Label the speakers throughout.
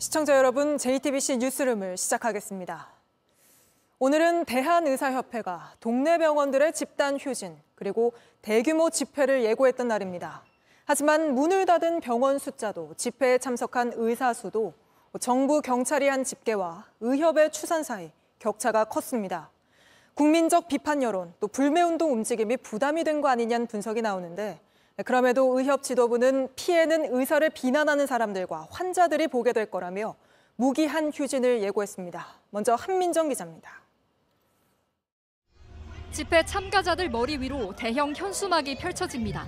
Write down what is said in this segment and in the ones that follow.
Speaker 1: 시청자 여러분, JTBC 뉴스룸을 시작하겠습니다. 오늘은 대한의사협회가 동네 병원들의 집단 휴진, 그리고 대규모 집회를 예고했던 날입니다. 하지만 문을 닫은 병원 숫자도 집회에 참석한 의사 수도 정부 경찰이 한 집계와 의협의 추산 사이 격차가 컸습니다. 국민적 비판 여론, 또 불매운동 움직임이 부담이 된 거 아니냐는 분석이 나오는데, 그럼에도 의협 지도부는 피해는 의사를 비난하는 사람들과 환자들이 보게 될 거라며 무기한 휴진을 예고했습니다. 먼저 한민정 기자입니다.
Speaker 2: 집회 참가자들 머리 위로 대형 현수막이 펼쳐집니다.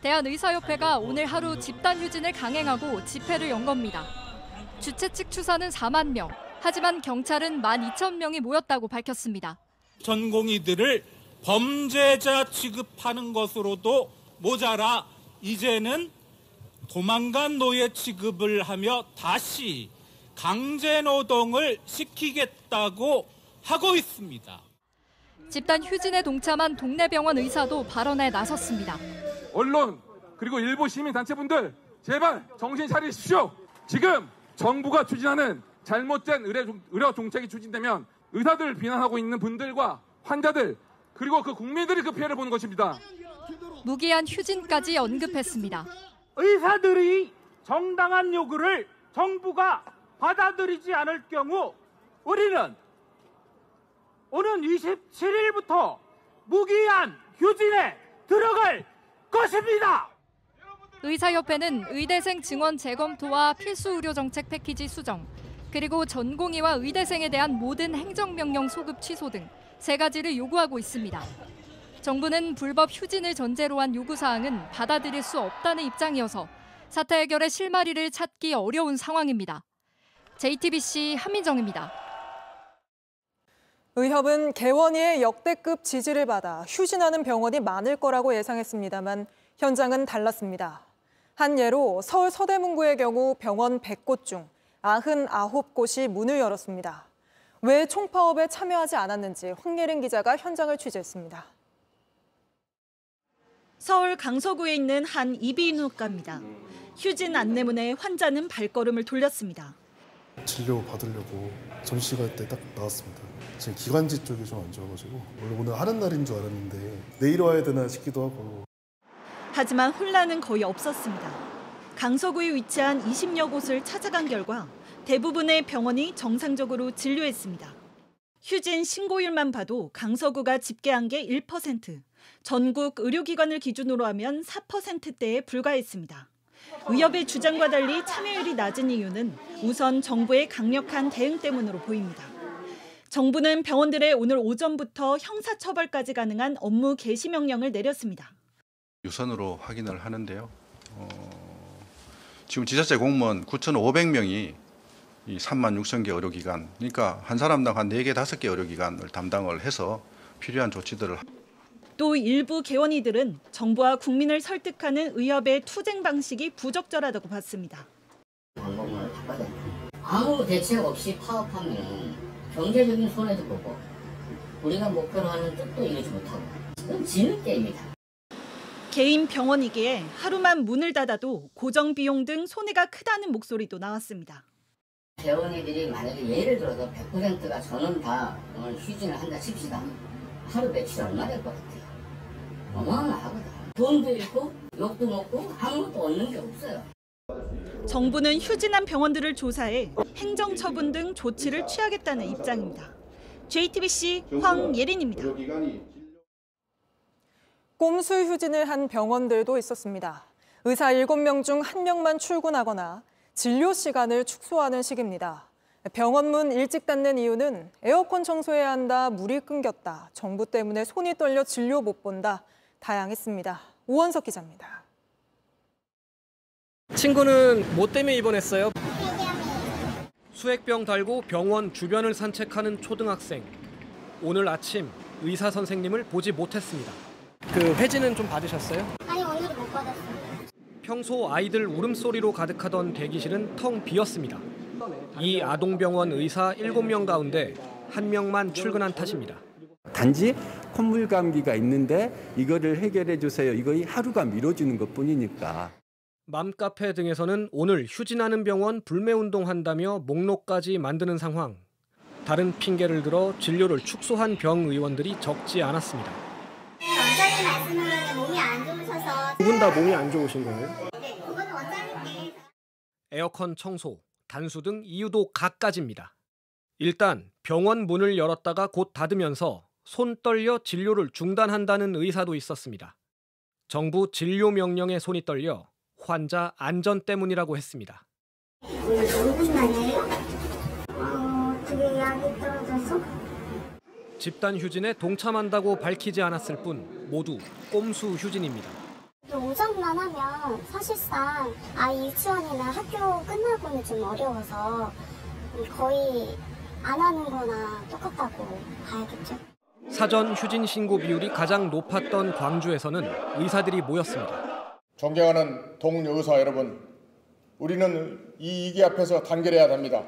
Speaker 2: 대한의사협회가 오늘 하루 집단 휴진을 강행하고 집회를 연 겁니다. 주최 측 추산은 4만 명, 하지만 경찰은 12,000명이 모였다고 밝혔습니다.
Speaker 3: 전공의들을 범죄자 취급하는 것으로도 모자라 이제는 도망간 노예 취급을 하며 다시 강제노동을 시키겠다고 하고 있습니다.
Speaker 2: 집단 휴진에 동참한 동네 병원 의사도 발언에 나섰습니다.
Speaker 4: 언론 그리고 일부 시민단체분들 제발 정신 차리십시오. 지금 정부가 추진하는 잘못된 의료 정책이 추진되면 의사들을 비난하고 있는 분들과 환자들 그리고 그 국민들이 그 피해를 보는 것입니다.
Speaker 2: 무기한 휴진까지 언급했습니다.
Speaker 5: 의사들이 정당한 요구를 정부가 받아들이지 않을 경우 우리는 오는 27일부터 무기한 휴진에 들어갈 것입니다.
Speaker 2: 의사협회는 의대생 증원 재검토와 필수 의료 정책 패키지 수정, 그리고 전공의와 의대생에 대한 모든 행정명령 소급 취소 등 3가지를 요구하고 있습니다. 정부는 불법 휴진을 전제로 한 요구사항은 받아들일 수 없다는 입장이어서 사태 해결의 실마리를 찾기 어려운 상황입니다. JTBC 한민정입니다.
Speaker 1: 의협은 개원위의 역대급 지지를 받아 휴진하는 병원이 많을 거라고 예상했습니다만 현장은 달랐습니다. 한 예로 서울 서대문구의 경우 병원 100곳 중 99곳이 문을 열었습니다. 왜 총파업에 참여하지 않았는지 황예린 기자가 현장을 취재했습니다.
Speaker 6: 서울 강서구에 있는 한 이비인후과입니다. 휴진 안내문에 환자는 발걸음을 돌렸습니다.
Speaker 7: 진료 받으려고 점심시간 때 딱 나왔습니다. 지금 기관지 쪽이 좀 안 좋아가지고 원래 오늘 하는 날인 줄 알았는데 내일 와야 되나 싶기도 하고.
Speaker 6: 하지만 혼란은 거의 없었습니다. 강서구에 위치한 20여 곳을 찾아간 결과 대부분의 병원이 정상적으로 진료했습니다. 휴진 신고율만 봐도 강서구가 집계한 게 1%, 전국 의료기관을 기준으로 하면 4%대에 불과했습니다. 의협의 주장과 달리 참여율이 낮은 이유는 우선 정부의 강력한 대응 때문으로 보입니다. 정부는 병원들에 오늘 오전부터 형사처벌까지 가능한 업무 개시 명령을 내렸습니다.
Speaker 8: 유선으로 확인을 하는데요. 지금 지자체 공무원 9,500명이 이 36,000개 의료기관, 그러니까 한 사람당 한 4개, 5개 의료기관을 담당을 해서 필요한 조치들을.
Speaker 6: 또 일부 개원이들은 정부와 국민을 설득하는 의협의 투쟁 방식이 부적절하다고 봤습니다.
Speaker 9: 방법을 바꿔야 됩니다. 아무 대책 없이 파업하면 경제적인 손해도 보고 우리가 목표로 하는 뜻도 이루지 못하고 그건 지는 게임이다.
Speaker 6: 개인 병원이기에 하루만 문을 닫아도 고정 비용 등 손해가 크다는 목소리도 나왔습니다.
Speaker 9: 개원이들이 만약에 예를 들어서 100%가 저는 다 오늘 휴진을 한다 칩시다. 하루 매출 얼마 될 것 같아요? 어마어마하거든. 돈도 잃고 욕도 먹고 아무것도 얻는 게 없어요.
Speaker 6: 정부는 휴진한 병원들을 조사해 행정처분 등 조치를 취하겠다는 입장입니다. JTBC 황예린입니다.
Speaker 1: 꼼수 휴진을 한 병원들도 있었습니다. 의사 7명 중 1명만 출근하거나 진료 시간을 축소하는 식입니다. 병원 문 일찍 닫는 이유는 에어컨 청소해야 한다, 물이 끊겼다, 정부 때문에 손이 떨려 진료 못 본다, 다양했습니다. 오원석 기자입니다.
Speaker 10: 친구는 뭐 때문에 입원했어요? 수액병 달고 병원 주변을 산책하는 초등학생. 오늘 아침 의사 선생님을 보지 못했습니다. 그 회진은 좀 받으셨어요?
Speaker 11: 아니, 오늘은 못 받았어요.
Speaker 10: 평소 아이들 울음소리로 가득하던 대기실은 텅 비었습니다. 이 아동병원 의사 7명 가운데 1명만 출근한 탓입니다.
Speaker 12: 단지
Speaker 11: 콧물 감기가 있는데 이거를 해결해 주세요. 이거 하루가 미뤄지는 것뿐이니까.
Speaker 10: 맘카페 등에서는 오늘 휴진하는 병원 불매운동한다며 목록까지 만드는 상황. 다른 핑계를 들어 진료를 축소한 병 의원들이 적지 않았습니다.
Speaker 12: 원장님 말씀으로는 몸이 안 좋으셔서
Speaker 10: 두 분 다 몸이 안 좋으신 거예요?
Speaker 12: 네, 그거는 원장님께
Speaker 10: 에어컨 청소, 단수 등 이유도 갖가지입니다. 일단 병원 문을 열었다가 곧 닫으면서 손 떨려 진료를 중단한다는 의사도 있었습니다. 정부 진료 명령에 손이 떨려 환자 안전 때문이라고 했습니다.
Speaker 12: 오늘 무슨 날이에요? 어떻게 약이 떨어져서?
Speaker 10: 집단 휴진에 동참한다고 밝히지 않았을 뿐 모두 꼼수 휴진입니다.
Speaker 12: 오전만 하면 사실상 아이 유치원이나 학교 끝나고는 좀 어려워서 거의 안 하는 거나 똑같다고 봐야겠죠.
Speaker 10: 사전 휴진 신고 비율이 가장 높았던 광주에서는 의사들이 모였습니다.
Speaker 13: 존경하는 동료 의사 여러분, 우리는 이 위기 앞에서 단결해야 합니다.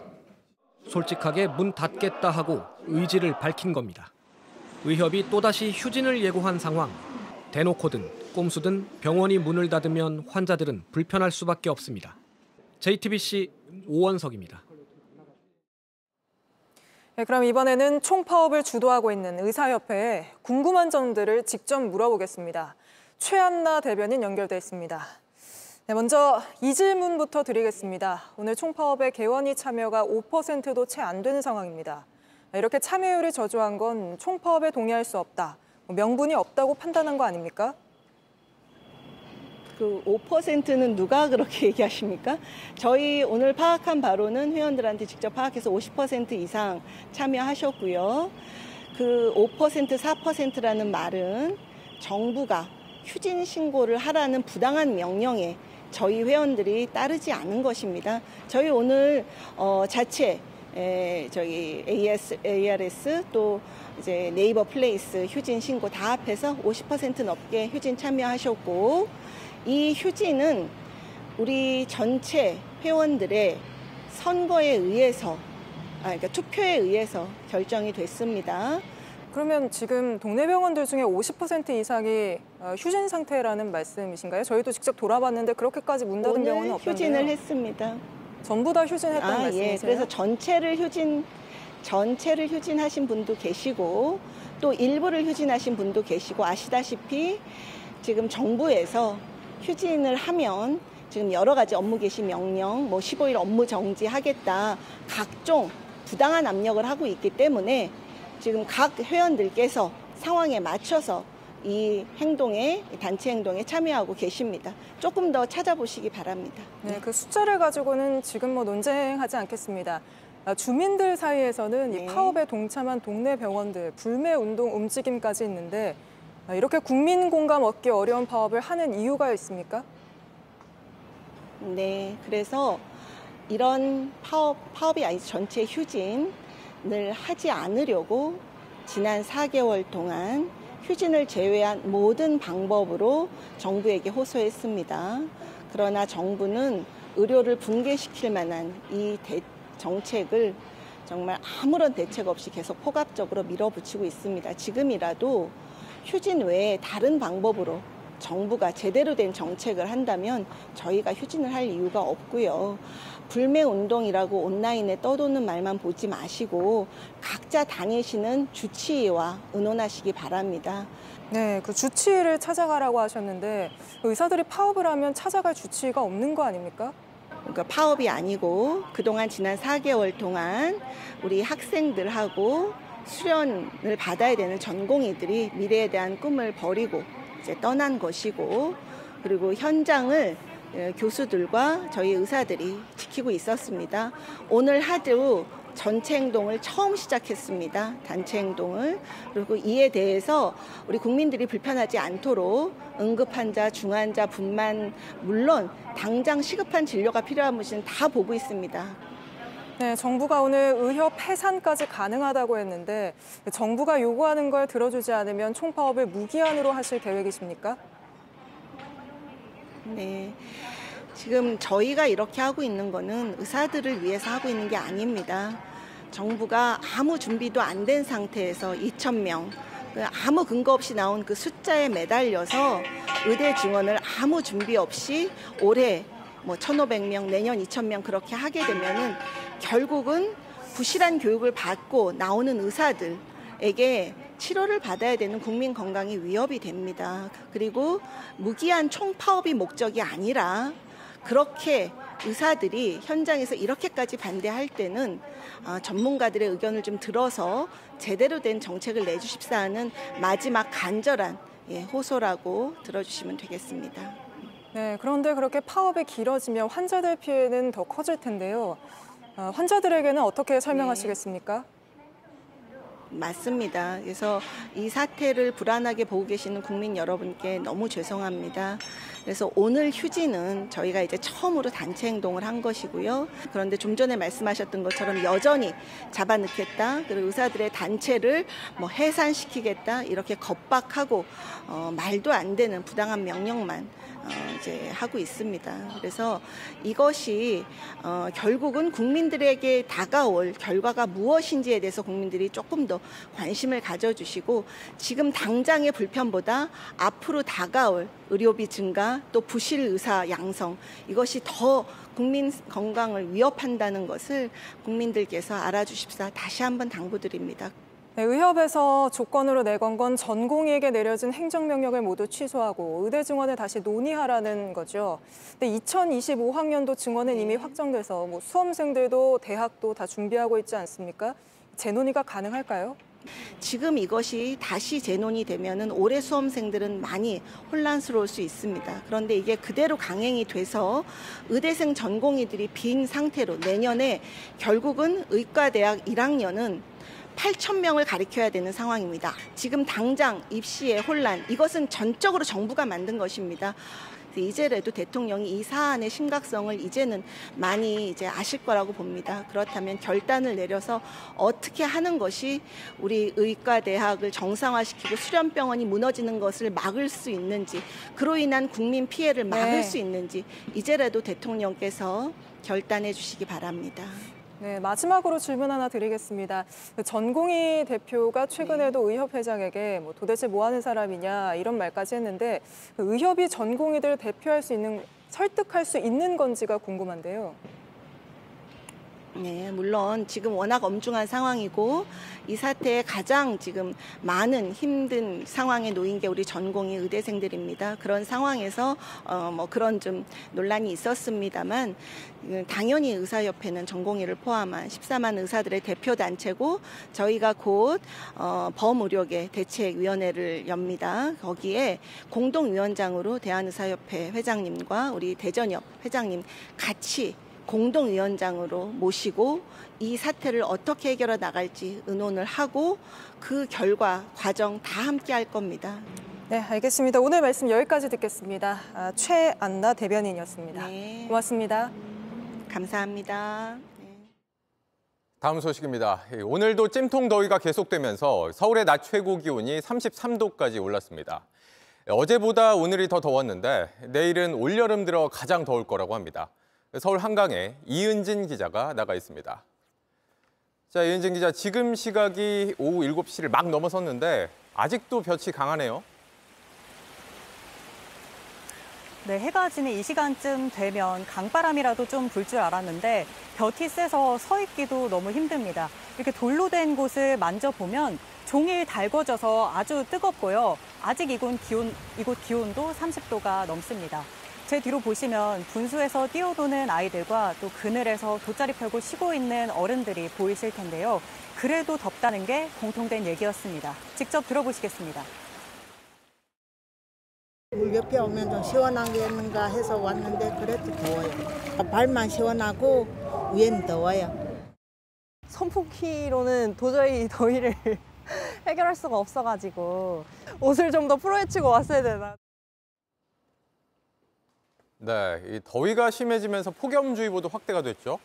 Speaker 10: 솔직하게 문 닫겠다 하고 의지를 밝힌 겁니다. 의협이 또다시 휴진을 예고한 상황. 대놓고든 꼼수든 병원이 문을 닫으면 환자들은 불편할 수밖에 없습니다. JTBC 오원석입니다.
Speaker 1: 네, 그럼 이번에는 총파업을 주도하고 있는 의사협회에 궁금한 점들을 직접 물어보겠습니다. 최한나 대변인 연결돼 있습니다. 네, 먼저 이 질문부터 드리겠습니다. 오늘 총파업에 개원이 참여가 5%도 채 안 되는 상황입니다. 이렇게 참여율이 저조한 건 총파업에 동의할 수 없다, 명분이 없다고 판단한 거 아닙니까?
Speaker 14: 그 5%는 누가 그렇게 얘기하십니까? 저희 오늘 파악한 바로는 회원들한테 직접 파악해서 50% 이상 참여하셨고요. 그 5%, 4%라는 말은 정부가 휴진 신고를 하라는 부당한 명령에 저희 회원들이 따르지 않은 것입니다. 저희 오늘 자체 저기 ARS 또 이제 네이버 플레이스 휴진 신고 다 합해서 50% 넘게 휴진 참여하셨고, 이 휴진은 우리 전체 회원들의 선거에 의해서, 그러니까 투표에 의해서 결정이 됐습니다.
Speaker 1: 그러면 지금 동네 병원들 중에 50% 이상이 휴진 상태라는 말씀이신가요? 저희도 직접 돌아봤는데 그렇게까지 문 닫은 병원은 없던데요.
Speaker 14: 휴진을 했습니다.
Speaker 1: 전부 다 휴진했던 말씀이세요?
Speaker 14: 예, 그래서 전체를 휴진하신 분도 계시고 또 일부를 휴진하신 분도 계시고, 아시다시피 지금 정부에서 휴진을 하면 지금 여러 가지 업무 개시 명령, 15일 업무 정지하겠다, 각종 부당한 압력을 하고 있기 때문에 지금 각 회원들께서 상황에 맞춰서 이 행동에, 단체 행동에 참여하고 계십니다. 조금 더 찾아보시기 바랍니다.
Speaker 1: 네, 그 숫자를 가지고는 지금 논쟁하지 않겠습니다. 주민들 사이에서는 이 파업에 동참한 동네 병원들 불매 운동 움직임까지 있는데, 이렇게 국민 공감 얻기 어려운 파업을 하는 이유가 있습니까?
Speaker 14: 네, 그래서 이런 파업이 아니 전체 휴진을 하지 않으려고 지난 4개월 동안 휴진을 제외한 모든 방법으로 정부에게 호소했습니다. 그러나 정부는 의료를 붕괴시킬 만한 이 정책을 정말 아무런 대책 없이 계속 포괄적으로 밀어붙이고 있습니다. 지금이라도 휴진 외에 다른 방법으로 정부가 제대로 된 정책을 한다면 저희가 휴진을 할 이유가 없고요. 불매운동이라고 온라인에 떠도는 말만 보지 마시고 각자 다니시는 주치의와 의논하시기 바랍니다.
Speaker 1: 네, 그 주치의를 찾아가라고 하셨는데 의사들이 파업을 하면 찾아갈 주치의가 없는 거 아닙니까?
Speaker 14: 그러니까 파업이 아니고 그동안 지난 4개월 동안 우리 학생들하고 수련을 받아야 되는 전공의들이 미래에 대한 꿈을 버리고 이제 떠난 것이고, 그리고 현장을 교수들과 저희 의사들이 지키고 있었습니다. 오늘 하루 전체 행동을 처음 시작했습니다. 단체 행동을. 그리고 이에 대해서 우리 국민들이 불편하지 않도록 응급환자, 중환자, 분만 물론 당장 시급한 진료가 필요한 분은 다 보고 있습니다.
Speaker 1: 네, 정부가 오늘 의협 해산까지 가능하다고 했는데 정부가 요구하는 걸 들어주지 않으면 총파업을 무기한으로 하실 계획이십니까?
Speaker 14: 네, 지금 저희가 이렇게 하고 있는 거는 의사들을 위해서 하고 있는 게 아닙니다. 정부가 아무 준비도 안 된 상태에서 2,000명 아무 근거 없이 나온 그 숫자에 매달려서 의대 증원을 아무 준비 없이 올해 뭐 1,500명, 내년 2,000명 그렇게 하게 되면은 결국은 부실한 교육을 받고 나오는 의사들에게 치료를 받아야 되는 국민 건강이 위협이 됩니다. 그리고 무기한 총파업이 목적이 아니라 그렇게 의사들이 현장에서 이렇게까지 반대할 때는 전문가들의 의견을 좀 들어서 제대로 된 정책을 내주십사 하는 마지막 간절한 호소라고 들어주시면 되겠습니다.
Speaker 1: 네, 그런데 그렇게 파업이 길어지면 환자들 피해는 더 커질 텐데요. 환자들에게는 어떻게 설명하시겠습니까?
Speaker 14: 맞습니다. 그래서 이 사태를 불안하게 보고 계시는 국민 여러분께 너무 죄송합니다. 그래서 오늘 휴지는 저희가 이제 처음으로 단체 행동을 한 것이고요. 그런데 좀 전에 말씀하셨던 것처럼 여전히 잡아넣겠다, 그리고 의사들의 단체를 뭐 해산시키겠다 이렇게 겁박하고 말도 안 되는 부당한 명령만 이제 하고 있습니다. 그래서 이것이 결국은 국민들에게 다가올 결과가 무엇인지에 대해서 국민들이 조금 더 관심을 가져주시고 지금 당장의 불편보다 앞으로 다가올 의료비 증가 또 부실 의사 양성 이것이 더 국민 건강을 위협한다는 것을 국민들께서 알아주십사 다시 한번 당부드립니다.
Speaker 1: 네, 의협에서 조건으로 내건 건 전공의에게 내려진 행정명령을 모두 취소하고 의대 증원을 다시 논의하라는 거죠. 근데 2025학년도 증원은 이미 확정돼서 뭐 수험생들도 대학도 다 준비하고 있지 않습니까? 재논의가 가능할까요?
Speaker 14: 지금 이것이 다시 재논이 되면은 올해 수험생들은 많이 혼란스러울 수 있습니다. 그런데 이게 그대로 강행이 돼서 의대생 전공의들이 빈 상태로 내년에 결국은 의과대학 1학년은 8,000명을 가리켜야 되는 상황입니다. 지금 당장 입시의 혼란, 이것은 전적으로 정부가 만든 것입니다. 이제라도 대통령이 이 사안의 심각성을 이제는 많이 이제 아실 거라고 봅니다. 그렇다면 결단을 내려서 어떻게 하는 것이 우리 의과대학을 정상화시키고 수련병원이 무너지는 것을 막을 수 있는지, 그로 인한 국민 피해를 막을 수 있는지 이제라도 대통령께서 결단해 주시기 바랍니다.
Speaker 1: 네, 마지막으로 질문 하나 드리겠습니다. 전공의 대표가 최근에도 의협 회장에게 뭐 도대체 뭐 하는 사람이냐 이런 말까지 했는데 의협이 전공의들 대표할 수 있는, 설득할 수 있는 건지가 궁금한데요.
Speaker 14: 네, 물론 지금 워낙 엄중한 상황이고 이 사태에 가장 지금 많은 힘든 상황에 놓인 게 우리 전공의 의대생들입니다. 그런 상황에서 뭐 그런 좀 논란이 있었습니다만 당연히 의사협회는 전공의를 포함한 14만 의사들의 대표 단체고 저희가 곧 범의료계 대책위원회를 엽니다. 거기에 공동위원장으로 대한의사협회 회장님과 우리 대전협 회장님 같이 공동위원장으로 모시고 이 사태를 어떻게 해결해 나갈지 의논을 하고 그 결과 과정 다 함께 할 겁니다.
Speaker 1: 네, 알겠습니다. 오늘 말씀 여기까지 듣겠습니다. 최안나 대변인이었습니다.
Speaker 14: 네.
Speaker 1: 고맙습니다.
Speaker 14: 감사합니다.
Speaker 15: 다음 소식입니다. 오늘도 찜통 더위가 계속되면서 서울의 낮 최고 기온이 33도까지 올랐습니다. 어제보다 오늘이 더 더웠는데 내일은 올여름 들어 가장 더울 거라고 합니다. 서울 한강에 이은진 기자가 나가 있습니다. 자, 이은진 기자, 지금 시각이 오후 7시를 막 넘어섰는데 아직도 볕이 강하네요.
Speaker 16: 네, 해가 지는 이 시간쯤 되면 강바람이라도 좀 불 줄 알았는데 볕이 세서 서 있기도 너무 힘듭니다. 이렇게 돌로 된 곳을 만져보면 종일 달궈져서 아주 뜨겁고요. 아직 이곳 기온도 30도가 넘습니다. 제 뒤로 보시면 분수에서 뛰어노는 아이들과 또 그늘에서 돗자리 펴고 쉬고 있는 어른들이 보이실 텐데요. 그래도 덥다는 게 공통된 얘기였습니다. 직접 들어보시겠습니다.
Speaker 17: 물 옆에 오면 좀 시원하겠는가 해서 왔는데 그래도 더워요. 발만 시원하고 위에는 더워요.
Speaker 18: 선풍기로는 도저히 더위를 해결할 수가 없어가지고 옷을 좀 더 풀어헤치고 왔어야 되나.
Speaker 15: 네, 이 더위가 심해지면서 폭염주의보도 확대가 됐죠.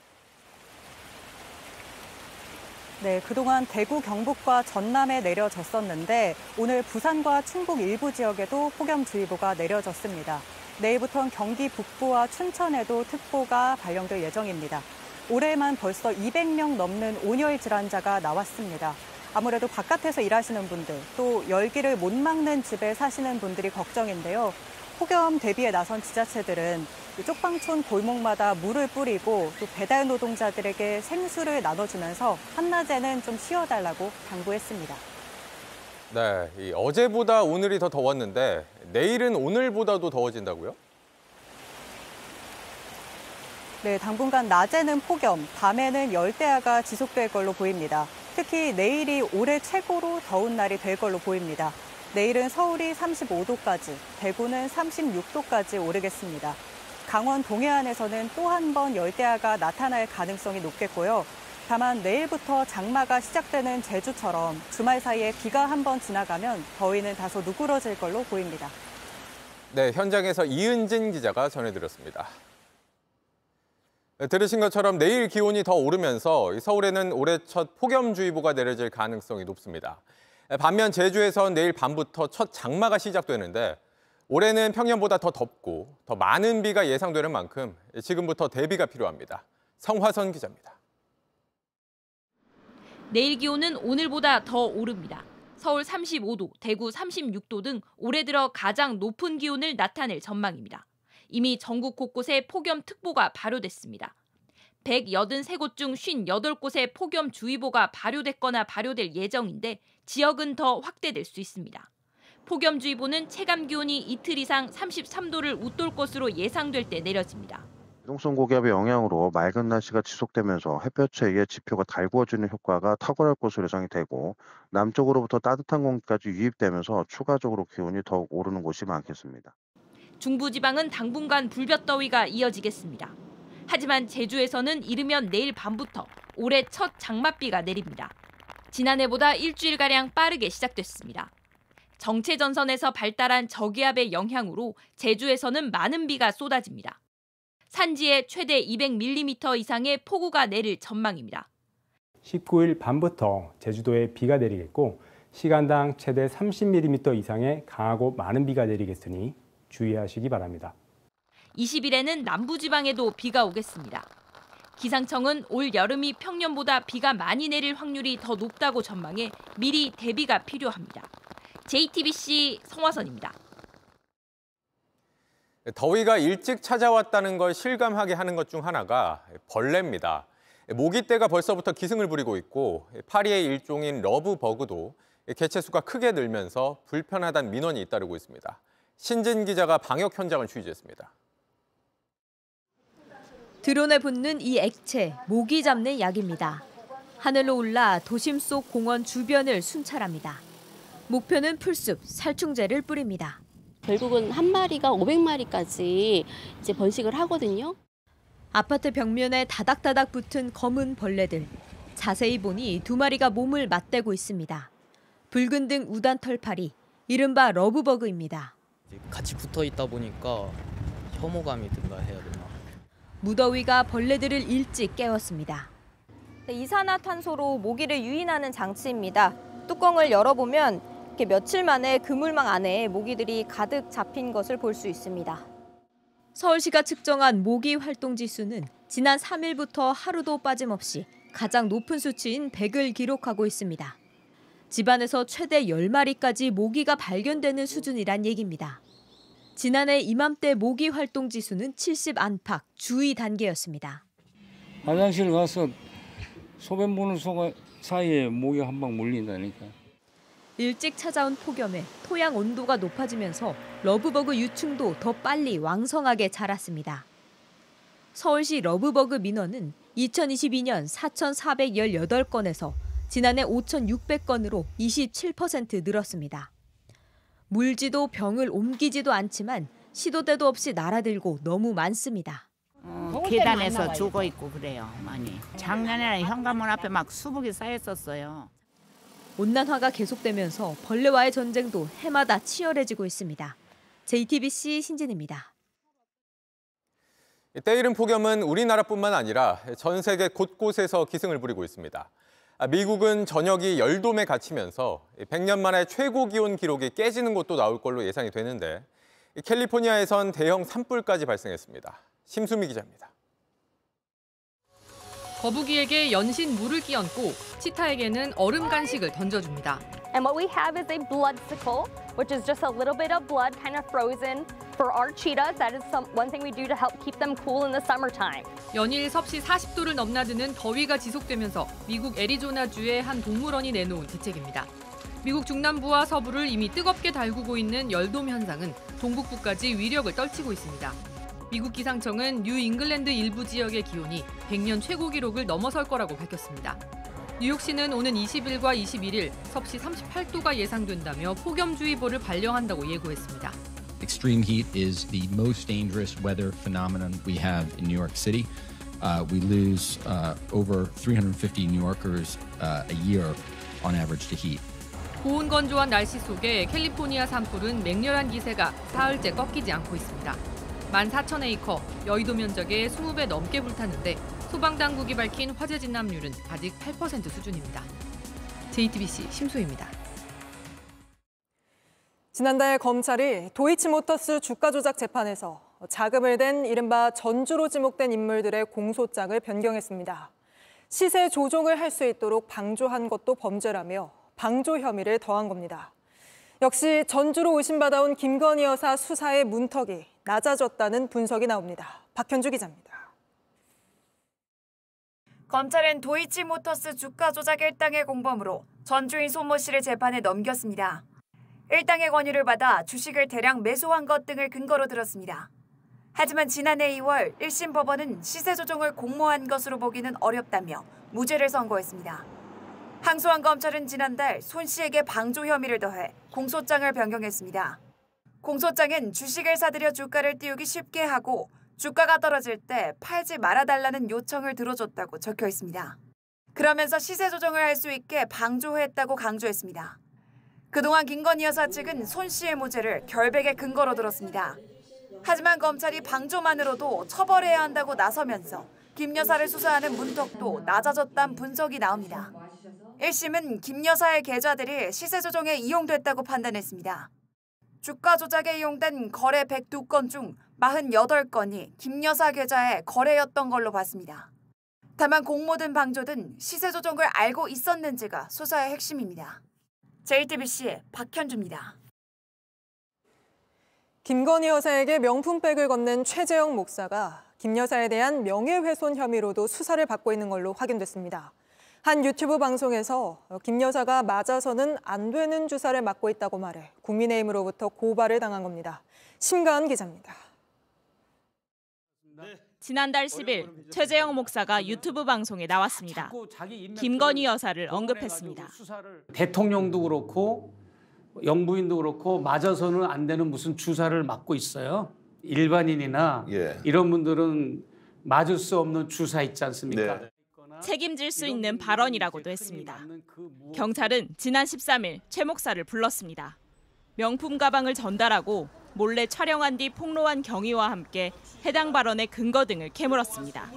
Speaker 16: 네, 그동안 대구, 경북과 전남에 내려졌었는데 오늘 부산과 충북 일부 지역에도 폭염주의보가 내려졌습니다. 내일부터는 경기 북부와 춘천에도 특보가 발령될 예정입니다. 올해만 벌써 200명 넘는 온열 질환자가 나왔습니다. 아무래도 바깥에서 일하시는 분들, 또 열기를 못 막는 집에 사시는 분들이 걱정인데요. 폭염 대비에 나선 지자체들은 쪽방촌 골목마다 물을 뿌리고 또 배달 노동자들에게 생수를 나눠주면서 한낮에는 좀 쉬어달라고 당부했습니다.
Speaker 15: 네, 어제보다 오늘이 더 더웠는데 내일은 오늘보다도 더워진다고요?
Speaker 16: 네, 당분간 낮에는 폭염, 밤에는 열대야가 지속될 걸로 보입니다. 특히 내일이 올해 최고로 더운 날이 될 걸로 보입니다. 내일은 서울이 35도까지, 대구는 36도까지 오르겠습니다. 강원 동해안에서는 또 한 번 열대야가 나타날 가능성이 높겠고요. 다만 내일부터 장마가 시작되는 제주처럼 주말 사이에 비가 한 번 지나가면 더위는 다소 누그러질 걸로 보입니다.
Speaker 15: 네, 현장에서 이은진 기자가 전해드렸습니다. 들으신 것처럼 내일 기온이 더 오르면서 서울에는 올해 첫 폭염주의보가 내려질 가능성이 높습니다. 반면 제주에선 내일 밤부터 첫 장마가 시작되는데 올해는 평년보다 더 덥고 더 많은 비가 예상되는 만큼 지금부터 대비가 필요합니다. 성화선 기자입니다.
Speaker 19: 내일 기온은 오늘보다 더 오릅니다. 서울 35도, 대구 36도 등 올해 들어 가장 높은 기온을 나타낼 전망입니다. 이미 전국 곳곳에 폭염특보가 발효됐습니다. 183곳 중 58곳에 폭염주의보가 발효됐거나 발효될 예정인데 지역은 더 확대될 수 있습니다. 폭염주의보는 체감기온이 이틀 이상 33도를 웃돌 것으로 예상될 때 내려집니다.
Speaker 20: 이동성 고기압의 영향으로 맑은 날씨가 지속되면서 햇볕에 의해 지표가 달구어지는 효과가 탁월할 것으로 예상이 되고 남쪽으로부터 따뜻한 공기까지 유입되면서 추가적으로 기온이 더욱 오르는 곳이 많겠습니다.
Speaker 19: 중부지방은 당분간 불볕더위가 이어지겠습니다. 하지만 제주에서는 이르면 내일 밤부터 올해 첫 장맛비가 내립니다. 지난해보다 일주일가량 빠르게 시작됐습니다. 정체전선에서 발달한 저기압의 영향으로 제주에서는 많은 비가 쏟아집니다. 산지에 최대 200mm 이상의 폭우가 내릴 전망입니다.
Speaker 21: 19일 밤부터 제주도에 비가 내리겠고 시간당 최대 30mm 이상의 강하고 많은 비가 내리겠으니 주의하시기 바랍니다.
Speaker 19: 20일에는 남부지방에도 비가 오겠습니다. 기상청은 올 여름이 평년보다 비가 많이 내릴 확률이 더 높다고 전망해 미리 대비가 필요합니다. JTBC 성화선입니다.
Speaker 15: 더위가 일찍 찾아왔다는 걸 실감하게 하는 것 중 하나가 벌레입니다. 모기떼가 벌써부터 기승을 부리고 있고 파리의 일종인 러브버그도 개체수가 크게 늘면서 불편하다는 민원이 잇따르고 있습니다. 신진 기자가 방역 현장을 취재했습니다.
Speaker 22: 드론에 붙는 이 액체, 모기 잡는 약입니다. 하늘로 올라 도심 속 공원 주변을 순찰합니다. 목표는 풀숲, 살충제를 뿌립니다.
Speaker 23: 결국은 한 마리가 500마리까지 이제 번식을 하거든요.
Speaker 22: 아파트 벽면에 다닥다닥 붙은 검은 벌레들. 자세히 보니 2마리가 몸을 맞대고 있습니다. 붉은 등 우단 털파리, 이른바 러브버그입니다.
Speaker 24: 같이 붙어 있다 보니까 혐오감이 든다 해야 되나.
Speaker 22: 무더위가 벌레들을 일찍 깨웠습니다.
Speaker 18: 이산화탄소로 모기를 유인하는 장치입니다. 뚜껑을 열어보면 이렇게 며칠 만에 그물망 안에 모기들이 가득 잡힌 것을 볼 수 있습니다.
Speaker 22: 서울시가 측정한 모기 활동 지수는 지난 3일부터 하루도 빠짐없이 가장 높은 수치인 100을 기록하고 있습니다. 집안에서 최대 10마리까지 모기가 발견되는 수준이란 얘기입니다. 지난해 이맘때 모기 활동 지수는 70 안팎, 주의 단계였습니다.
Speaker 25: 화장실 가서 소변 보는 사이에 모기 한 방 물린다니까.
Speaker 22: 일찍 찾아온 폭염에 토양 온도가 높아지면서 러브버그 유충도 더 빨리 왕성하게 자랐습니다. 서울시 러브버그 민원은 2022년 4,418건에서 지난해 5,600건으로 27% 늘었습니다. 물지도 병을 옮기지도 않지만 시도 때도 없이 날아들고 너무 많습니다.
Speaker 26: 계단에서 죽어 있고 그래요, 많이. 작년에는 현관문 앞에 막 수북이 쌓였었어요.
Speaker 22: 온난화가 계속되면서 벌레와의 전쟁도 해마다 치열해지고 있습니다. JTBC 신진입니다.
Speaker 15: 때이른 폭염은 우리나라뿐만 아니라 전 세계 곳곳에서 기승을 부리고 있습니다. 미국은 전역이 열돔에 갇히면서 100년 만에 최고 기온 기록이 깨지는 곳도 나올 걸로 예상이 되는데 캘리포니아에선 대형 산불까지 발생했습니다. 심수미 기자입니다.
Speaker 2: 거북이에게 연신 물을 끼얹고 치타에게는 얼음 간식을 던져줍니다.
Speaker 3: And what we have is a bloodsicle, which is just a little bit of blood kind of frozen. For our cheetahs, that is one thing we do to help keep them cool in the summertime.
Speaker 2: 연일 섭씨 40도를 넘나드는 더위가 지속되면서 미국 애리조나주의 한 동물원이 내놓은 대책입니다. 미국 중남부와 서부를 이미 뜨겁게 달구고 있는 열돔 현상은 동북부까지 위력을 떨치고 있습니다. 미국 기상청은 뉴 잉글랜드 일부 지역의 기온이 100년 최고 기록을 넘어설 거라고 밝혔습니다. 뉴욕시는 오는 20일과 21일 섭씨 38도가 예상된다며 폭염주의보를 발령한다고 예고했습니다.
Speaker 4: Extreme heat is the most dangerous weather phenomenon we have in New York City. We lose over 350 New Yorkers a year on average to heat.
Speaker 2: 고온 건조한 날씨 속에 캘리포니아 산불은 맹렬한 기세가 사흘째 꺾이지 않고 있습니다. 14,000에이커, 여의도 면적의 20배 넘게 불탔는데 소방당국이 밝힌 화재 진압률은 아직 8% 수준입니다. JTBC 심소희입니다.
Speaker 1: 지난달 검찰이 도이치모터스 주가 조작 재판에서 자금을 댄 이른바 전주로 지목된 인물들의 공소장을 변경했습니다. 시세 조종을 할 수 있도록 방조한 것도 범죄라며 방조 혐의를 더한 겁니다. 역시 전주로 의심받아온 김건희 여사 수사의 문턱이 낮아졌다는 분석이 나옵니다. 박현주 기자입니다.
Speaker 5: 검찰은 도이치모터스 주가 조작 1당의 공범으로 전주인 손모 씨를 재판에 넘겼습니다. 1당의 권유를 받아 주식을 대량 매수한 것 등을 근거로 들었습니다. 하지만 지난해 2월 1심 법원은 시세 조종을 공모한 것으로 보기는 어렵다며 무죄를 선고했습니다. 항소한 검찰은 지난달 손 씨에게 방조 혐의를 더해 공소장을 변경했습니다. 공소장은 주식을 사들여 주가를 띄우기 쉽게 하고 주가가 떨어질 때 팔지 말아달라는 요청을 들어줬다고 적혀 있습니다. 그러면서 시세 조정을 할 수 있게 방조했다고 강조했습니다. 그동안 김건희 여사 측은 손 씨의 무죄를 결백의 근거로 들었습니다. 하지만 검찰이 방조만으로도 처벌해야 한다고 나서면서 김 여사를 수사하는 문턱도 낮아졌다는 분석이 나옵니다. 1심은 김 여사의 계좌들이 시세 조정에 이용됐다고 판단했습니다. 주가 조작에 이용된 거래 102건 중 48건이 김 여사 계좌의 거래였던 걸로 봤습니다. 다만 공모든 방조든 시세 조정을 알고 있었는지가 수사의 핵심입니다. JTBC 박현주입니다.
Speaker 1: 김건희 여사에게 명품백을 건넨 최재형 목사가 김 여사에 대한 명예훼손 혐의로도 수사를 받고 있는 걸로 확인됐습니다. 한 유튜브 방송에서 김 여사가 맞아서는 안 되는 주사를 맞고 있다고 말해 국민의힘으로부터 고발을 당한 겁니다. 심가은 기자입니다.
Speaker 6: 지난달 10일 최재형 목사가 유튜브 방송에 나왔습니다. 김건희 여사를 언급했습니다.
Speaker 7: 대통령도 그렇고 영부인도 그렇고 맞아서는 안 되는 무슨 주사를 맞고 있어요. 일반인이나 이런 분들은 맞을 수 없는 주사 있지 않습니까? 네.
Speaker 6: 책임질 수 있는 발언이라고도 했습니다. 경찰은 지난 13일 최 목사를 불렀습니다. 명품 가방을 전달하고 몰래 촬영한 뒤 폭로한 경위와 함께 해당 발언의 근거 등을 캐물었습니다.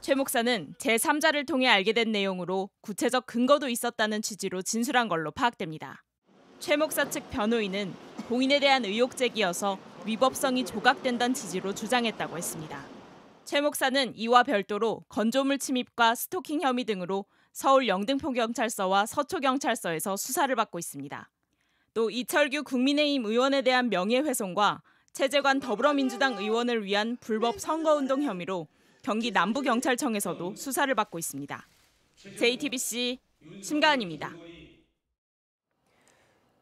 Speaker 6: 최 목사는 제3자를 통해 알게 된 내용으로 구체적 근거도 있었다는 취지로 진술한 걸로 파악됩니다. 최 목사 측 변호인은 공인에 대한 의혹 제기여서 위법성이 조각된다는 취지로 주장했다고 했습니다. 최 목사는 이와 별도로 건조물 침입과 스토킹 혐의 등으로 서울 영등포경찰서와 서초경찰서에서 수사를 받고 있습니다. 또 이철규 국민의힘 의원에 대한 명예훼손과 최재관 더불어민주당 의원을 위한 불법 선거운동 혐의로 경기 남부경찰청에서도 수사를 받고 있습니다. JTBC 심가은입니다.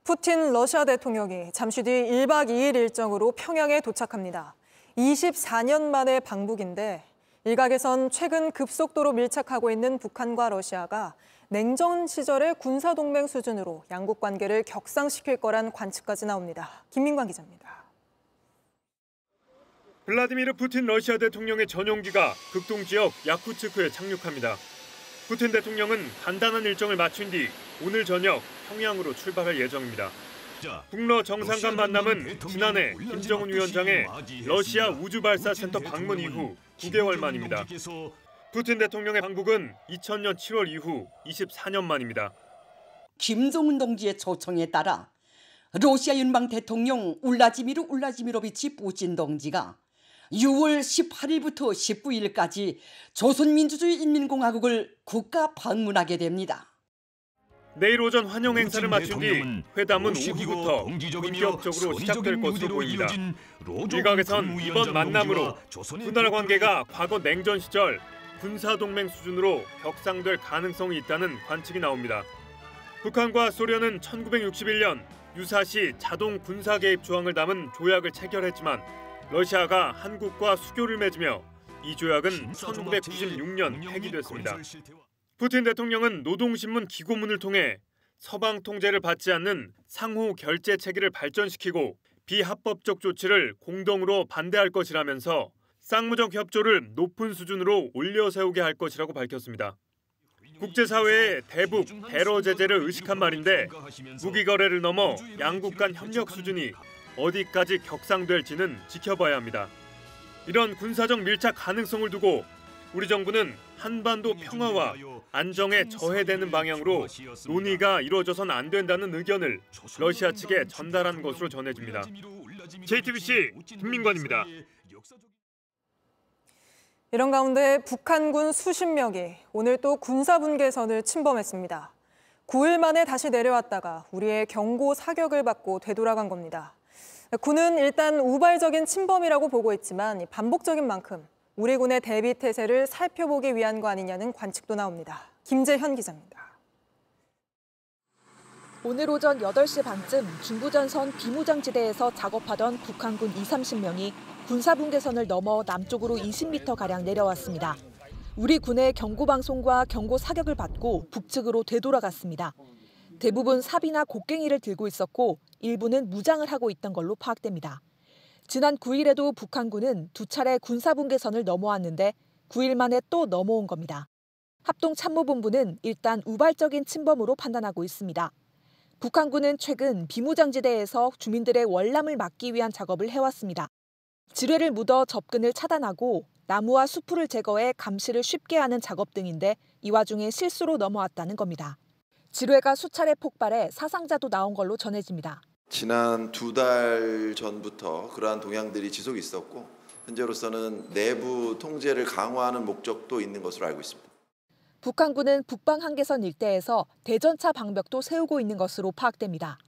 Speaker 1: 푸틴 러시아 대통령이 잠시 뒤 1박 2일 일정으로 평양에 도착합니다. 24년 만의 방북인데 일각에선 최근 급속도로 밀착하고 있는 북한과 러시아가 냉전 시절의 군사동맹 수준으로 양국 관계를 격상시킬 거란 관측까지 나옵니다. 김민광 기자입니다.
Speaker 8: 블라디미르 푸틴 러시아 대통령의 전용기가 극동 지역 야쿠츠크에 착륙합니다. 푸틴 대통령은 간단한 일정을 마친 뒤 오늘 저녁 평양으로 출발할 예정입니다. 북러 정상 간 만남은 지난해 김정은 위원장의 러시아 우주발사센터 방문 이후 9개월 만입니다. 푸틴 대통령의 방북은 2000년 7월 이후 24년 만입니다.
Speaker 27: 김정은 동지의 초청에 따라 러시아 연방 대통령 울라지미르 울라지미로비치 푸틴 동지가 6월 18일부터 19일까지 조선민주주의 인민공화국을 국가 방문하게 됩니다.
Speaker 8: 내일 오전 환영 행사를 마친 뒤 회담은 오후부터 본격적으로 시작될 것으로 보입니다. 일각에선 이번 만남으로 군나라 관계가 과거 냉전 시절 군사동맹 수준으로 격상될 가능성이 있다는 관측이 나옵니다. 북한과 소련은 1961년 유사시 자동 군사 개입 조항을 담은 조약을 체결했지만 러시아가 한국과 수교를 맺으며 이 조약은 1996년 폐기됐습니다. 푸틴 대통령은 노동신문 기고문을 통해 서방 통제를 받지 않는 상호 결제 체계를 발전시키고 비합법적 조치를 공동으로 반대할 것이라면서 쌍무적 협조를 높은 수준으로 올려 세우게 할 것이라고 밝혔습니다. 국제사회의 대북, 대러 제재를 의식한 말인데 무기 거래를 넘어 양국 간 협력 수준이 어디까지 격상될지는 지켜봐야 합니다. 이런 군사적 밀착 가능성을 두고 우리 정부는 한반도 평화와 안정에 저해되는 방향으로 논의가 이루어져선 안 된다는 의견을 러시아 측에 전달한 것으로 전해집니다. JTBC 김민관입니다.
Speaker 1: 이런 가운데 북한군 수십 명이 오늘 또 군사분계선을 침범했습니다. 9일 만에 다시 내려왔다가 우리의 경고 사격을 받고 되돌아간 겁니다. 군은 일단 우발적인 침범이라고 보고 있지만 반복적인 만큼 우리 군의 대비 태세를 살펴보기 위한 거 아니냐는 관측도 나옵니다. 김재현 기자입니다.
Speaker 9: 오늘 오전 8시 반쯤 중부전선 비무장지대에서 작업하던 북한군 20-30명이 군사분계선을 넘어 남쪽으로 20m가량 내려왔습니다. 우리 군의 경고방송과 경고 사격을 받고 북측으로 되돌아갔습니다. 대부분 삽이나 곡괭이를 들고 있었고 일부는 무장을 하고 있던 걸로 파악됩니다. 지난 9일에도 북한군은 2차례 군사분계선을 넘어왔는데 9일 만에 또 넘어온 겁니다. 합동참모본부는 일단 우발적인 침범으로 판단하고 있습니다. 북한군은 최근 비무장지대에서 주민들의 월남을 막기 위한 작업을 해왔습니다. 지뢰를 묻어 접근을 차단하고 나무와 수풀을 제거해 감시를 쉽게 하는 작업 등인데 이 와중에 실수로 넘어왔다는 겁니다. 지뢰가 수차례 폭발해 사상자도 나온 걸로 전해집니다.
Speaker 10: 지난 2달 전부터 그러한 동향들이 지속이 있었고 현재로서는 내부 통제를 강화하는 목적도 있는 것으로 알고 있습니다.
Speaker 9: 북한군은 북방 한계선 일대에서 대전차 방벽도 세우고 있는 것으로 파악됩니다.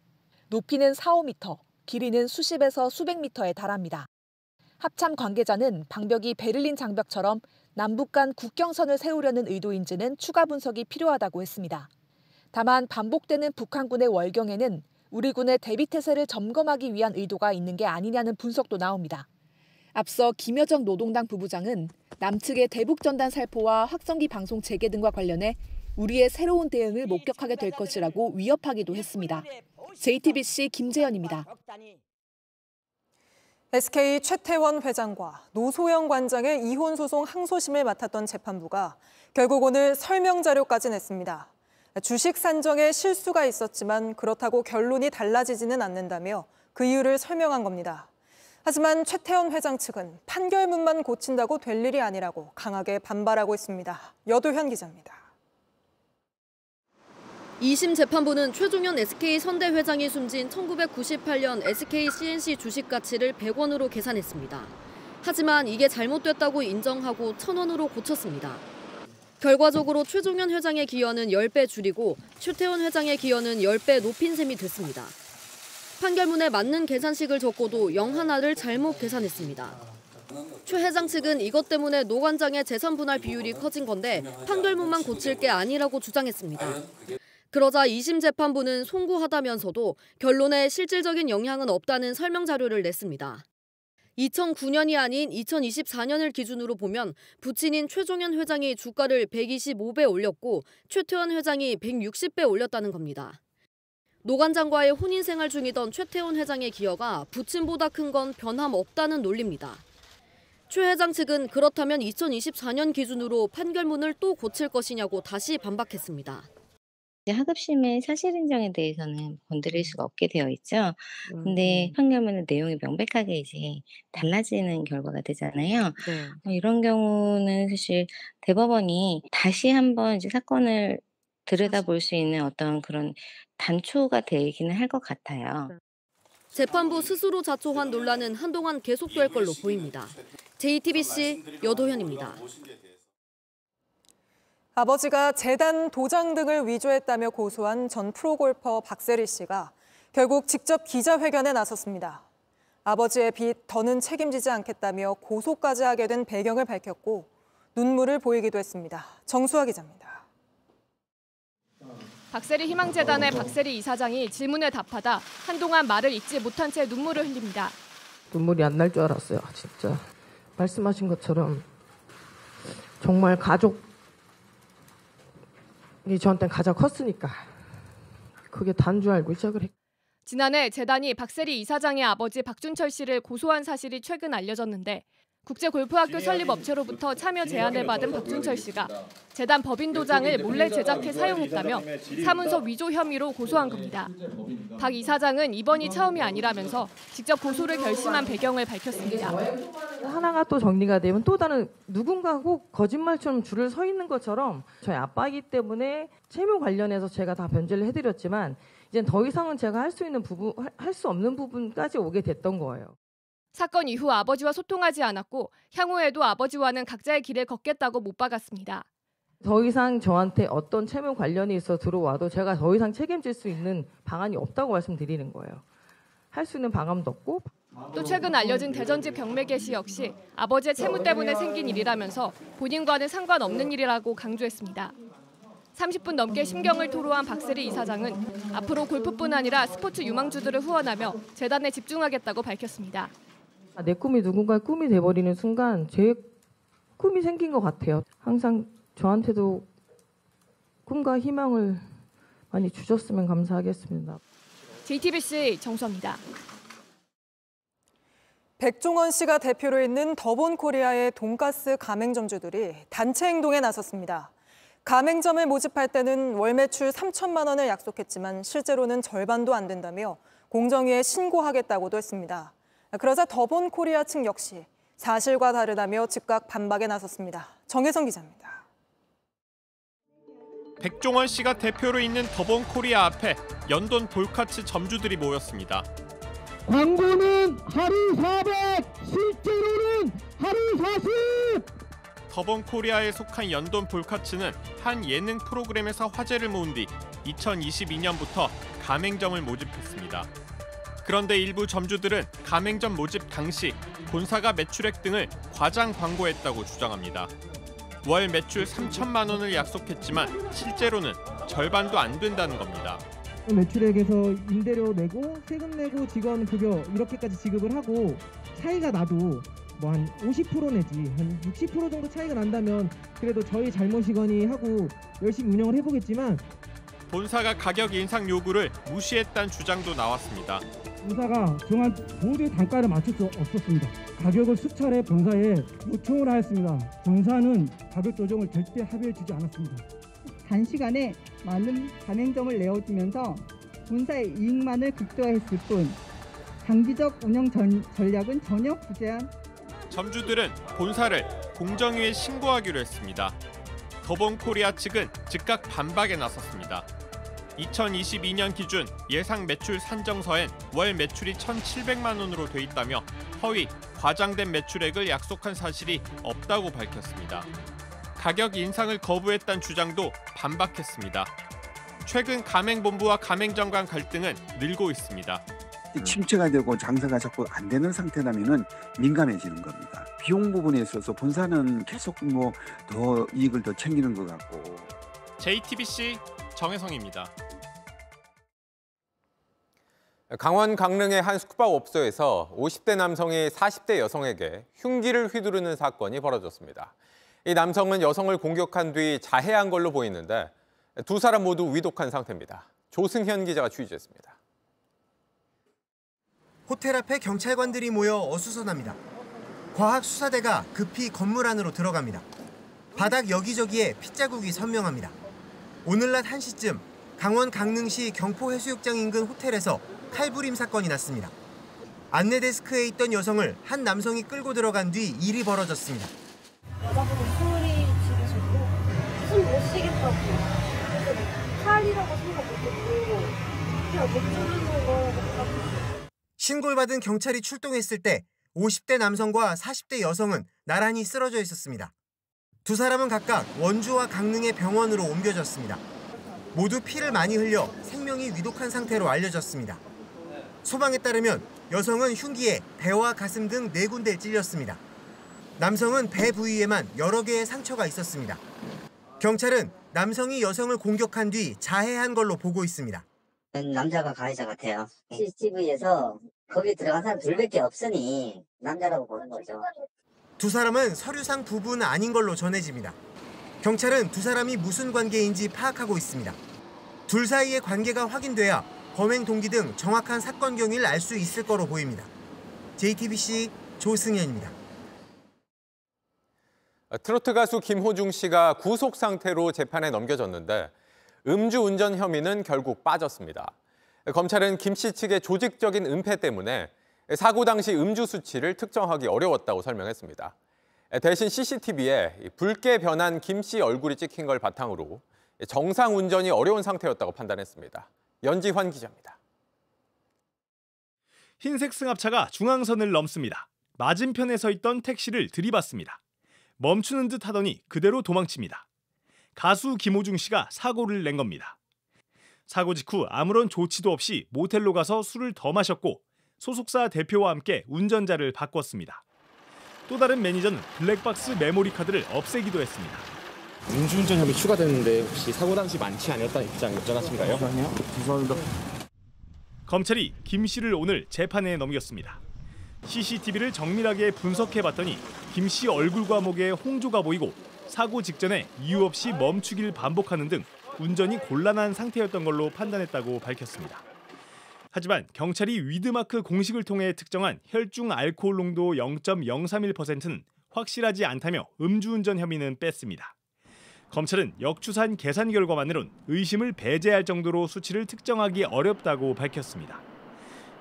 Speaker 9: 높이는 4-5m, 길이는 수십에서 수백 미터에 달합니다. 합참 관계자는 방벽이 베를린 장벽처럼 남북 간 국경선을 세우려는 의도인지는 추가 분석이 필요하다고 했습니다. 다만 반복되는 북한군의 월경에는 우리 군의 대비태세를 점검하기 위한 의도가 있는 게 아니냐는 분석도 나옵니다. 앞서 김여정 노동당 부부장은 남측의 대북전단 살포와 확성기 방송 재개 등과 관련해 우리의 새로운 대응을 목격하게 될 것이라고 위협하기도 했습니다. JTBC 김재현입니다.
Speaker 1: SK 최태원 회장과 노소영 관장의 이혼 소송 항소심을 맡았던 재판부가 결국 오늘 설명 자료까지 냈습니다. 주식 산정에 실수가 있었지만 그렇다고 결론이 달라지지는 않는다며 그 이유를 설명한 겁니다. 하지만 최태원 회장 측은 판결문만 고친다고 될 일이 아니라고 강하게 반발하고 있습니다. 여도현 기자입니다.
Speaker 22: 2심 재판부는 최종현 SK 선대 회장이 숨진 1998년 SK CNC 주식 가치를 100원으로 계산했습니다. 하지만 이게 잘못됐다고 인정하고 1,000원으로 고쳤습니다. 결과적으로 최종현 회장의 기여는 10배 줄이고 최태원 회장의 기여는 10배 높인 셈이 됐습니다. 판결문에 맞는 계산식을 적고도 영 하나를 잘못 계산했습니다. 최 회장 측은 이것 때문에 노 관장의 재산 분할 비율이 커진 건데 판결문만 고칠 게 아니라고 주장했습니다. 그러자 2심 재판부는 송구하다면서도 결론에 실질적인 영향은 없다는 설명 자료를 냈습니다. 2009년이 아닌 2024년을 기준으로 보면 부친인 최종현 회장이 주가를 125배 올렸고 최태원 회장이 160배 올렸다는 겁니다. 노 관장과의 혼인 생활 중이던 최태원 회장의 기여가 부친보다 큰 건 변함없다는 논리입니다. 최 회장 측은 그렇다면 2024년 기준으로 판결문을 또 고칠 것이냐고 다시 반박했습니다.
Speaker 11: 하급심의 사실 인정에 대해서는 건드릴 수가 없게 되어 있죠. 근데 판결문은 내용이 명백하게 이제 달라지는 결과가 되잖아요. 이런 경우는 사실 대법원이 다시 한번 이제 사건을 들여다볼 수 있는 어떤 그런 단초가 되기는 할 것 같아요.
Speaker 12: 재판부 스스로 자초한 논란은 한동안 계속될 걸로 보입니다. JTBC 여도현입니다.
Speaker 1: 아버지가 재단 도장 등을 위조했다며 고소한 전 프로골퍼 박세리 씨가 결국 직접 기자회견에 나섰습니다. 아버지의 빚 더는 책임지지 않겠다며 고소까지 하게 된 배경을 밝혔고 눈물을 보이기도 했습니다. 정수아 기자입니다.
Speaker 13: 박세리 희망재단의 박세리 이사장이 질문에 답하다 한동안 말을 잇지 못한 채 눈물을 흘립니다.
Speaker 14: 눈물이 안 날 줄 알았어요. 진짜 말씀하신 것처럼 정말 가족이 저한테는 가장 컸으니까 그게 다인 줄 알고 시작을 했고.
Speaker 13: 지난해 재단이 박세리 이사장의 아버지 박준철 씨를 고소한 사실이 최근 알려졌는데 국제골프학교 설립업체로부터 참여 제안을 받은 박준철 씨가 재단 법인 도장을 몰래 제작해 사용했다며 사문서 위조 혐의로 고소한 겁니다. 박 이사장은 이번이 처음이 아니라면서 직접 고소를 결심한 배경을 밝혔습니다.
Speaker 14: 하나가 또 정리가 되면 또 다른 누군가 꼭 거짓말처럼 줄을 서 있는 것처럼 저희 아빠이기 때문에 채무 관련해서 제가 다 변제를 해드렸지만 이제 더 이상은 제가 할 수 있는 부분, 할 수 없는 부분까지 오게 됐던 거예요.
Speaker 13: 사건 이후 아버지와 소통하지 않았고 향후에도 아버지와는 각자의 길을 걷겠다고 못 박았습니다.
Speaker 14: 더 이상 저한테 어떤 채무 관련이 있어 들어와도 제가 더 이상 책임질 수 있는 방안이 없다고 말씀드리는 거예요. 할 수 있는 방안도 없고.
Speaker 13: 또 최근 알려진 대전집 경매 개시 역시 아버지의 채무 때문에 생긴 일이라면서 본인과는 상관없는 일이라고 강조했습니다. 30분 넘게 심경을 토로한 박세리 이사장은 앞으로 골프뿐 아니라 스포츠 유망주들을 후원하며 재단에 집중하겠다고 밝혔습니다.
Speaker 14: 내 꿈이 누군가의 꿈이 돼버리는 순간 제 꿈이 생긴 것 같아요. 항상 저한테도 꿈과 희망을 많이 주셨으면 감사하겠습니다.
Speaker 13: JTBC 정수아입니다.
Speaker 1: 백종원 씨가 대표로 있는 더본코리아의 돈가스 가맹점주들이 단체 행동에 나섰습니다. 가맹점을 모집할 때는 월 매출 3천만 원을 약속했지만 실제로는 절반도 안 된다며 공정위에 신고하겠다고도 했습니다. 그러자 더본코리아 측 역시 사실과 다르다며 즉각 반박에 나섰습니다. 정혜성 기자입니다.
Speaker 16: 백종원 씨가 대표로 있는 더본코리아 앞에 연돈 볼카츠 점주들이 모였습니다.
Speaker 17: 광고는 하루 400, 실제로는 하루 40!
Speaker 16: 더본코리아에 속한 연돈 볼카츠는 한 예능 프로그램에서 화제를 모은 뒤 2022년부터 가맹점을 모집했습니다. 그런데 일부 점주들은 가맹점 모집 당시 본사가 매출액 등을 과장 광고했다고 주장합니다. 월 매출 3천만 원을 약속했지만 실제로는 절반도 안 된다는 겁니다.
Speaker 17: 매출액에서 임대료 내고 세금 내고 직원 급여 이렇게까지 지급을 하고 차이가 나도 뭐 한 50% 내지 한 60% 정도 차이가 난다면 그래도 저희 잘못이거니 하고 열심히 운영을 해보겠지만
Speaker 16: 본사가 가격 인상 요구를 무시했다는 주장도 나왔습니다.
Speaker 17: 본사가 정한 모두 단가를 맞출 수 없었습니다. 가격을 수차례 본사에 요청을 하였습니다. 본사는 가격 조정을 절대 합의해 주지 않았습니다.
Speaker 20: 단시간에 많은 가맹점을 내어주면서 본사의 이익만을 극대화했을 뿐 장기적 운영 전략은 전혀 부재한.
Speaker 16: 점주들은 본사를 공정위에 신고하기로 했습니다. 더본코리아 측은 즉각 반박에 나섰습니다. 2022년 기준 예상 매출 산정서엔 월 매출이 1,700만 원으로 돼 있다며 허위, 과장된 매출액을 약속한 사실이 없다고 밝혔습니다. 가격 인상을 거부했다는 주장도 반박했습니다. 최근 가맹본부와 가맹점 간 갈등은 늘고 있습니다.
Speaker 21: 침체가 되고 장사가 자꾸 안 되는 상태라면은 민감해지는 겁니다. 비용 부분에 있어서 본사는 계속 뭐 더 이익을 더 챙기는 것 같고.
Speaker 16: JTBC 정혜성입니다.
Speaker 15: 강원 강릉의 한 숙박업소에서 50대 남성이 40대 여성에게 흉기를 휘두르는 사건이 벌어졌습니다. 이 남성은 여성을 공격한 뒤 자해한 걸로 보이는데 두 사람 모두 위독한 상태입니다. 조승현 기자가 취재했습니다.
Speaker 28: 호텔 앞에 경찰관들이 모여 어수선합니다. 과학수사대가 급히 건물 안으로 들어갑니다. 바닥 여기저기에 핏자국이 선명합니다. 오늘 낮 1시쯤 강원 강릉시 경포해수욕장 인근 호텔에서 칼부림 사건이 났습니다. 안내 데스크에 있던 여성을 한 남성이 끌고 들어간 뒤 일이 벌어졌습니다.
Speaker 29: 여자분이 소리 지르시고 숨 못 쉬겠다고 칼이라고 생각 못했고 그냥 못 주는 거 같아요.
Speaker 28: 신고를 받은 경찰이 출동했을 때 50대 남성과 40대 여성은 나란히 쓰러져 있었습니다. 두 사람은 각각 원주와 강릉의 병원으로 옮겨졌습니다. 모두 피를 많이 흘려 생명이 위독한 상태로 알려졌습니다. 소방에 따르면 여성은 흉기에 배와 가슴 등 4군데를 찔렸습니다. 남성은 배 부위에만 여러 개의 상처가 있었습니다. 경찰은 남성이 여성을 공격한 뒤 자해한 걸로 보고 있습니다.
Speaker 2: 남자가 가해자 같아요. CCTV에서 거기 들어간 사람 둘밖에 없으니 남자라고 보는 거죠.
Speaker 28: 두 사람은 서류상 부부는 아닌 걸로 전해집니다. 경찰은 두 사람이 무슨 관계인지 파악하고 있습니다. 둘 사이의 관계가 확인돼야 범행 동기 등 정확한 사건 경위를 알 수 있을 거로 보입니다. JTBC 조승현입니다.
Speaker 15: 트로트 가수 김호중 씨가 구속 상태로 재판에 넘겨졌는데 음주운전 혐의는 결국 빠졌습니다. 검찰은 김 씨 측의 조직적인 은폐 때문에 사고 당시 음주 수치를 특정하기 어려웠다고 설명했습니다. 대신 CCTV에 붉게 변한 김 씨 얼굴이 찍힌 걸 바탕으로 정상 운전이 어려운 상태였다고 판단했습니다. 연지환 기자입니다.
Speaker 3: 흰색 승합차가 중앙선을 넘습니다. 맞은편에 서 있던 택시를 들이받습니다. 멈추는 듯 하더니 그대로 도망칩니다. 가수 김호중 씨가 사고를 낸 겁니다. 사고 직후 아무런 조치도 없이 모텔로 가서 술을 더 마셨고 소속사 대표와 함께 운전자를 바꿨습니다. 또 다른 매니저는 블랙박스 메모리 카드를 없애기도 했습니다.
Speaker 4: 음주운전 혐의 추가됐는데 혹시 사고 당시 만취 아니었다는 입장 여전하신가요? 아니요. 죄송합니다.
Speaker 3: 검찰이 김 씨를 오늘 재판에 넘겼습니다. CCTV를 정밀하게 분석해봤더니 김 씨 얼굴과 목에 홍조가 보이고 사고 직전에 이유 없이 멈추길 반복하는 등 운전이 곤란한 상태였던 걸로 판단했다고 밝혔습니다. 하지만 경찰이 위드마크 공식을 통해 특정한 혈중 알코올 농도 0.031%는 확실하지 않다며 음주운전 혐의는 뺐습니다. 검찰은 역추산 계산 결과만으론 의심을 배제할 정도로 수치를 특정하기 어렵다고 밝혔습니다.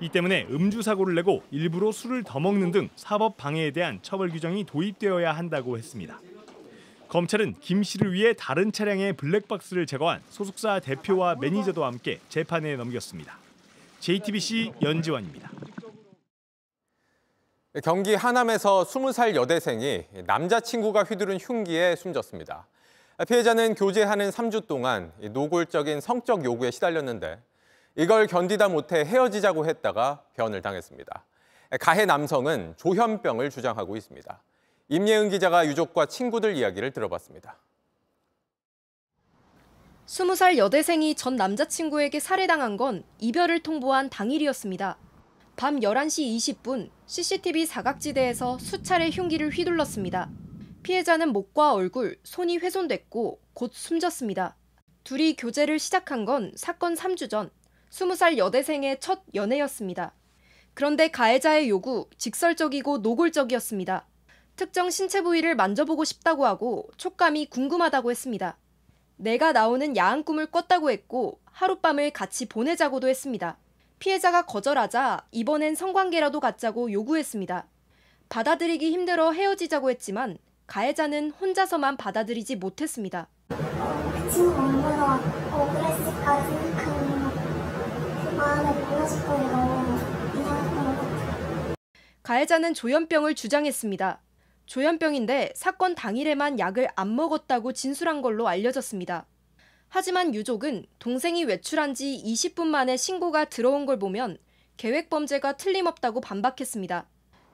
Speaker 3: 이 때문에 음주 사고를 내고 일부러 술을 더 먹는 등 사법 방해에 대한 처벌 규정이 도입되어야 한다고 했습니다. 검찰은 김 씨를 위해 다른 차량의 블랙박스를 제거한 소속사 대표와 매니저도 함께 재판에 넘겼습니다. JTBC 연지환입니다.
Speaker 15: 경기 하남에서 20살 여대생이 남자친구가 휘두른 흉기에 숨졌습니다. 피해자는 교제하는 3주 동안 노골적인 성적 요구에 시달렸는데 이걸 견디다 못해 헤어지자고 했다가 변을 당했습니다. 가해 남성은 조현병을 주장하고 있습니다. 임예은 기자가 유족과 친구들 이야기를 들어봤습니다.
Speaker 22: 20살 여대생이 전 남자친구에게 살해당한 건 이별을 통보한 당일이었습니다. 밤 11시 20분 CCTV 사각지대에서 수차례 흉기를 휘둘렀습니다. 피해자는 목과 얼굴, 손이 훼손됐고 곧 숨졌습니다. 둘이 교제를 시작한 건 사건 3주 전 20살 여대생의 첫 연애였습니다. 그런데 가해자의 요구, 직설적이고 노골적이었습니다. 특정 신체 부위를 만져보고 싶다고 하고 촉감이 궁금하다고 했습니다. 내가 나오는 야한 꿈을 꿨다고 했고 하룻밤을 같이 보내자고도 했습니다. 피해자가 거절하자 이번엔 성관계라도 갖자고 요구했습니다. 받아들이기 힘들어 헤어지자고 했지만 가해자는 혼자서만 받아들이지 못했습니다.
Speaker 29: 그 친구가 얼마나 억울했을까 생각하면 그 마음에 무너질 거리 너무 이상했던 것 같아요.
Speaker 22: 가해자는 조현병을 주장했습니다. 조현병인데 사건 당일에만 약을 안 먹었다고 진술한 걸로 알려졌습니다. 하지만 유족은 동생이 외출한 지 20분 만에 신고가 들어온 걸 보면 계획 범죄가 틀림없다고 반박했습니다.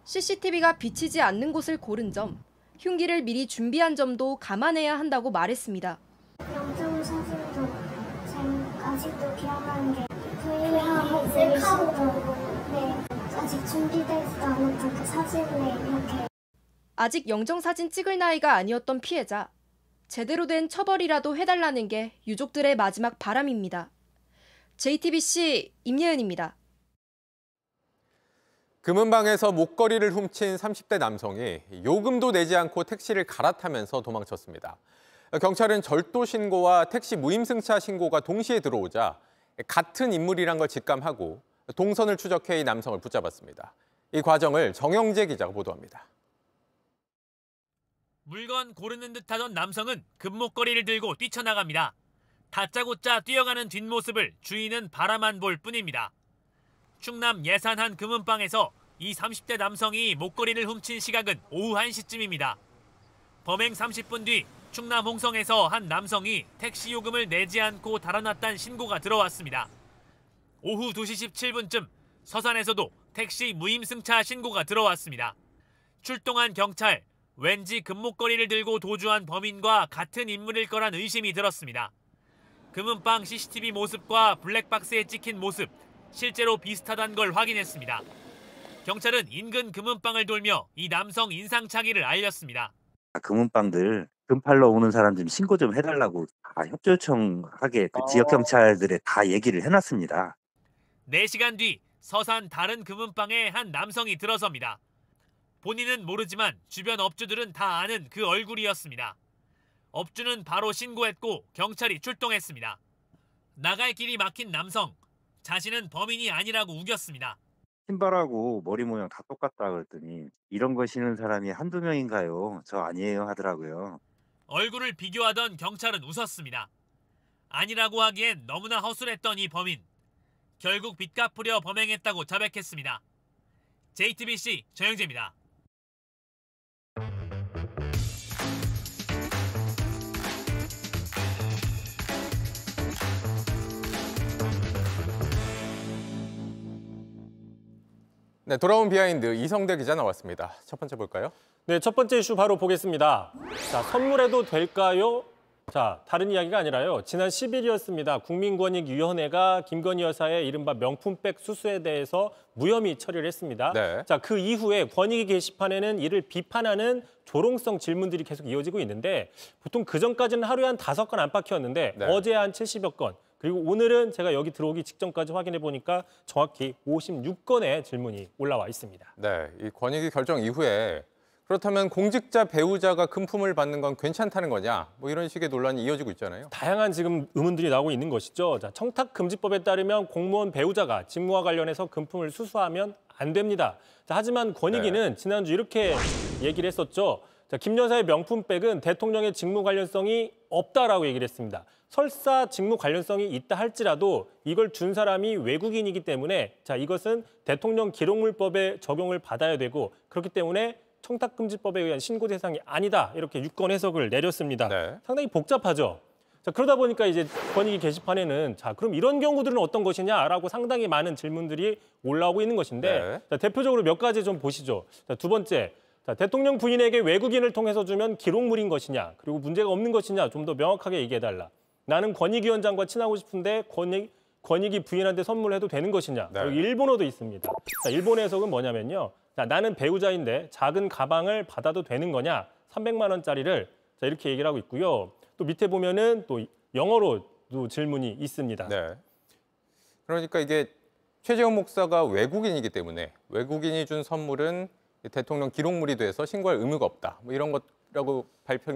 Speaker 22: CCTV가 비치지 않는 곳을 고른 점, 흉기를 미리 준비한 점도 감안해야 한다고 말했습니다.
Speaker 29: 영정 사진도 아직도 기억나는 게 저희랑 셀카도 아직 준비되지도 않았던 그 사진에 이렇게
Speaker 22: 아직 영정사진 찍을 나이가 아니었던 피해자. 제대로 된 처벌이라도 해달라는 게 유족들의 마지막 바람입니다. JTBC 임예은입니다.
Speaker 15: 금은방에서 목걸이를 훔친 30대 남성이 요금도 내지 않고 택시를 갈아타면서 도망쳤습니다. 경찰은 절도 신고와 택시 무임승차 신고가 동시에 들어오자 같은 인물이란 걸 직감하고 동선을 추적해 이 남성을 붙잡았습니다. 이 과정을 정영재 기자가 보도합니다.
Speaker 18: 물건 고르는 듯하던 남성은 금목걸이를 들고 뛰쳐나갑니다. 다짜고짜 뛰어가는 뒷모습을 주인은 바라만 볼 뿐입니다. 충남 예산 한 금은방에서 이 30대 남성이 목걸이를 훔친 시각은 오후 1시쯤입니다. 범행 30분 뒤 충남 홍성에서 한 남성이 택시 요금을 내지 않고 달아났다는 신고가 들어왔습니다. 오후 2시 17분쯤 서산에서도 택시 무임승차 신고가 들어왔습니다. 출동한 경찰, 왠지 금목걸이를 들고 도주한 범인과 같은 인물일 거란 의심이 들었습니다. 금은방 CCTV 모습과 블랙박스에 찍힌 모습, 실제로 비슷하다는 걸 확인했습니다. 경찰은 인근 금은방을 돌며 이 남성 인상착의를 알렸습니다.
Speaker 5: 금은방들 금팔러 오는 사람 좀 신고 좀 해달라고 다 협조 요청하게 그 지역 경찰들에 다 얘기를 해놨습니다.
Speaker 18: 4시간 뒤 서산 다른 금은방에 한 남성이 들어섭니다. 본인은 모르지만 주변 업주들은 다 아는 그 얼굴이었습니다. 업주는 바로 신고했고 경찰이 출동했습니다. 나갈 길이 막힌 남성, 자신은 범인이 아니라고 우겼습니다.
Speaker 5: 신발하고 머리 모양 다 똑같다 그랬더니 이런 거 신는 사람이 한두 명인가요? 저 아니에요 하더라고요.
Speaker 18: 얼굴을 비교하던 경찰은 웃었습니다. 아니라고 하기엔 너무나 허술했던 이 범인. 결국 빚 갚으려 범행했다고 자백했습니다. JTBC 정영재입니다.
Speaker 15: 네, 돌아온 비하인드 이성대 기자 나왔습니다. 첫 번째 볼까요?
Speaker 6: 네, 첫 번째 이슈 바로 보겠습니다. 자, 선물해도 될까요? 자, 다른 이야기가 아니라요. 지난 10일이었습니다. 국민권익위원회가 김건희 여사의 이른바 명품백 수수에 대해서 무혐의 처리를 했습니다.
Speaker 15: 네.
Speaker 6: 자, 그 이후에 권익위 게시판에는 이를 비판하는 조롱성 질문들이 계속 이어지고 있는데 보통 그전까지는 하루에 한 5건 안팎이었는데
Speaker 15: 네.
Speaker 6: 어제 한 70여 건. 그리고 오늘은 제가 여기 들어오기 직전까지 확인해 보니까 정확히 56건의 질문이 올라와 있습니다.
Speaker 15: 네, 이 권익위 결정 이후에 그렇다면 공직자 배우자가 금품을 받는 건 괜찮다는 거냐? 뭐 이런 식의 논란이 이어지고 있잖아요.
Speaker 6: 다양한 지금 의문들이 나오고 있는 것이죠. 자, 청탁금지법에 따르면 공무원 배우자가 직무와 관련해서 금품을 수수하면 안 됩니다. 자, 하지만 권익위는 지난주 이렇게 얘기를 했었죠. 자, 김 여사의 명품백은 대통령의 직무 관련성이 없다라고 얘기를 했습니다. 설사 직무 관련성이 있다 할지라도 이걸 준 사람이 외국인이기 때문에 자, 이것은 대통령 기록물법에 적용을 받아야 되고 그렇기 때문에 청탁금지법에 의한 신고 대상이 아니다. 이렇게 유권 해석을 내렸습니다.
Speaker 15: 네.
Speaker 6: 상당히 복잡하죠. 자, 그러다 보니까 이제 권익위 게시판에는 자, 그럼 이런 경우들은 어떤 것이냐라고 상당히 많은 질문들이 올라오고 있는 것인데
Speaker 15: 네.
Speaker 6: 자, 대표적으로 몇 가지 좀 보시죠. 자, 두 번째. 자, 대통령 부인에게 외국인을 통해서 주면 기록물인 것이냐, 그리고 문제가 없는 것이냐 좀 더 명확하게 얘기해달라. 나는 권익위원장과 친하고 싶은데 권익위 부인한테 선물해도 되는 것이냐.
Speaker 15: 네.
Speaker 6: 그리고 일본어도 있습니다. 자, 일본 해석은 뭐냐면요. 자, 나는 배우자인데 작은 가방을 받아도 되는 거냐. 300만 원짜리를 자, 이렇게 얘기를 하고 있고요. 또 밑에 보면은 또 영어로도 질문이 있습니다.
Speaker 15: 네. 그러니까 이게 최재형 목사가 외국인이기 때문에 외국인이 준 선물은 대통령 기록물이 돼서 신고할 의무가 없다. 뭐 이런 것라고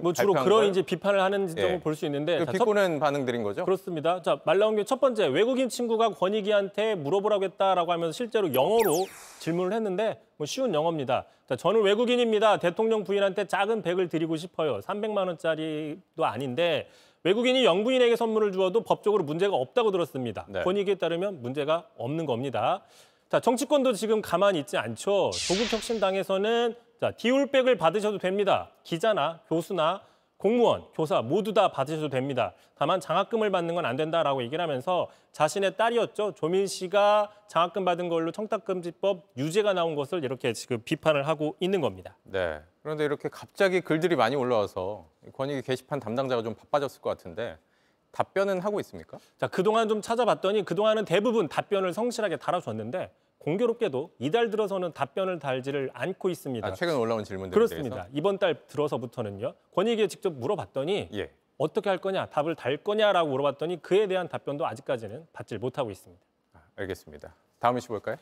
Speaker 6: 뭐 주로 그런 이제 비판을 하는 점을
Speaker 15: 예.
Speaker 6: 볼 수 있는데
Speaker 15: 그 비꼬는 반응들인 거죠?
Speaker 6: 그렇습니다. 자, 말 나온 게 첫 번째 외국인 친구가 권익위한테 물어보라고 했다라고 하면서 실제로 영어로 질문을 했는데 뭐 쉬운 영어입니다. 자, 저는 외국인입니다. 대통령 부인한테 작은 백을 드리고 싶어요. 300만 원짜리도 아닌데 외국인이 영부인에게 선물을 주어도 법적으로 문제가 없다고 들었습니다.
Speaker 15: 네.
Speaker 6: 권익위에 따르면 문제가 없는 겁니다. 자, 정치권도 지금 가만히 있지 않죠. 조국혁신당에서는 자, 디올백을 받으셔도 됩니다. 기자나 교수나 공무원, 교사 모두 다 받으셔도 됩니다. 다만 장학금을 받는 건 안 된다라고 얘기를 하면서 자신의 딸이었죠. 조민 씨가 장학금 받은 걸로 청탁금지법 유죄가 나온 것을 이렇게 지금 비판을 하고 있는 겁니다.
Speaker 15: 네. 그런데 이렇게 갑자기 글들이 많이 올라와서 권익위 게시판 담당자가 좀 바빠졌을 것 같은데 답변은 하고 있습니까?
Speaker 6: 자, 그동안 좀 찾아봤더니 그동안은 대부분 답변을 성실하게 달아줬는데 공교롭게도 이달 들어서는 답변을 달지를 않고 있습니다.
Speaker 15: 아, 최근 올라온 질문들에
Speaker 6: 그렇습니다.
Speaker 15: 대해서?
Speaker 6: 이번 달 들어서부터는요. 권익위에 직접 물어봤더니
Speaker 15: 예.
Speaker 6: 어떻게 할 거냐, 답을 달 거냐라고 물어봤더니 그에 대한 답변도 아직까지는 받질 못하고 있습니다.
Speaker 15: 알겠습니다. 다음 이슈 볼까요?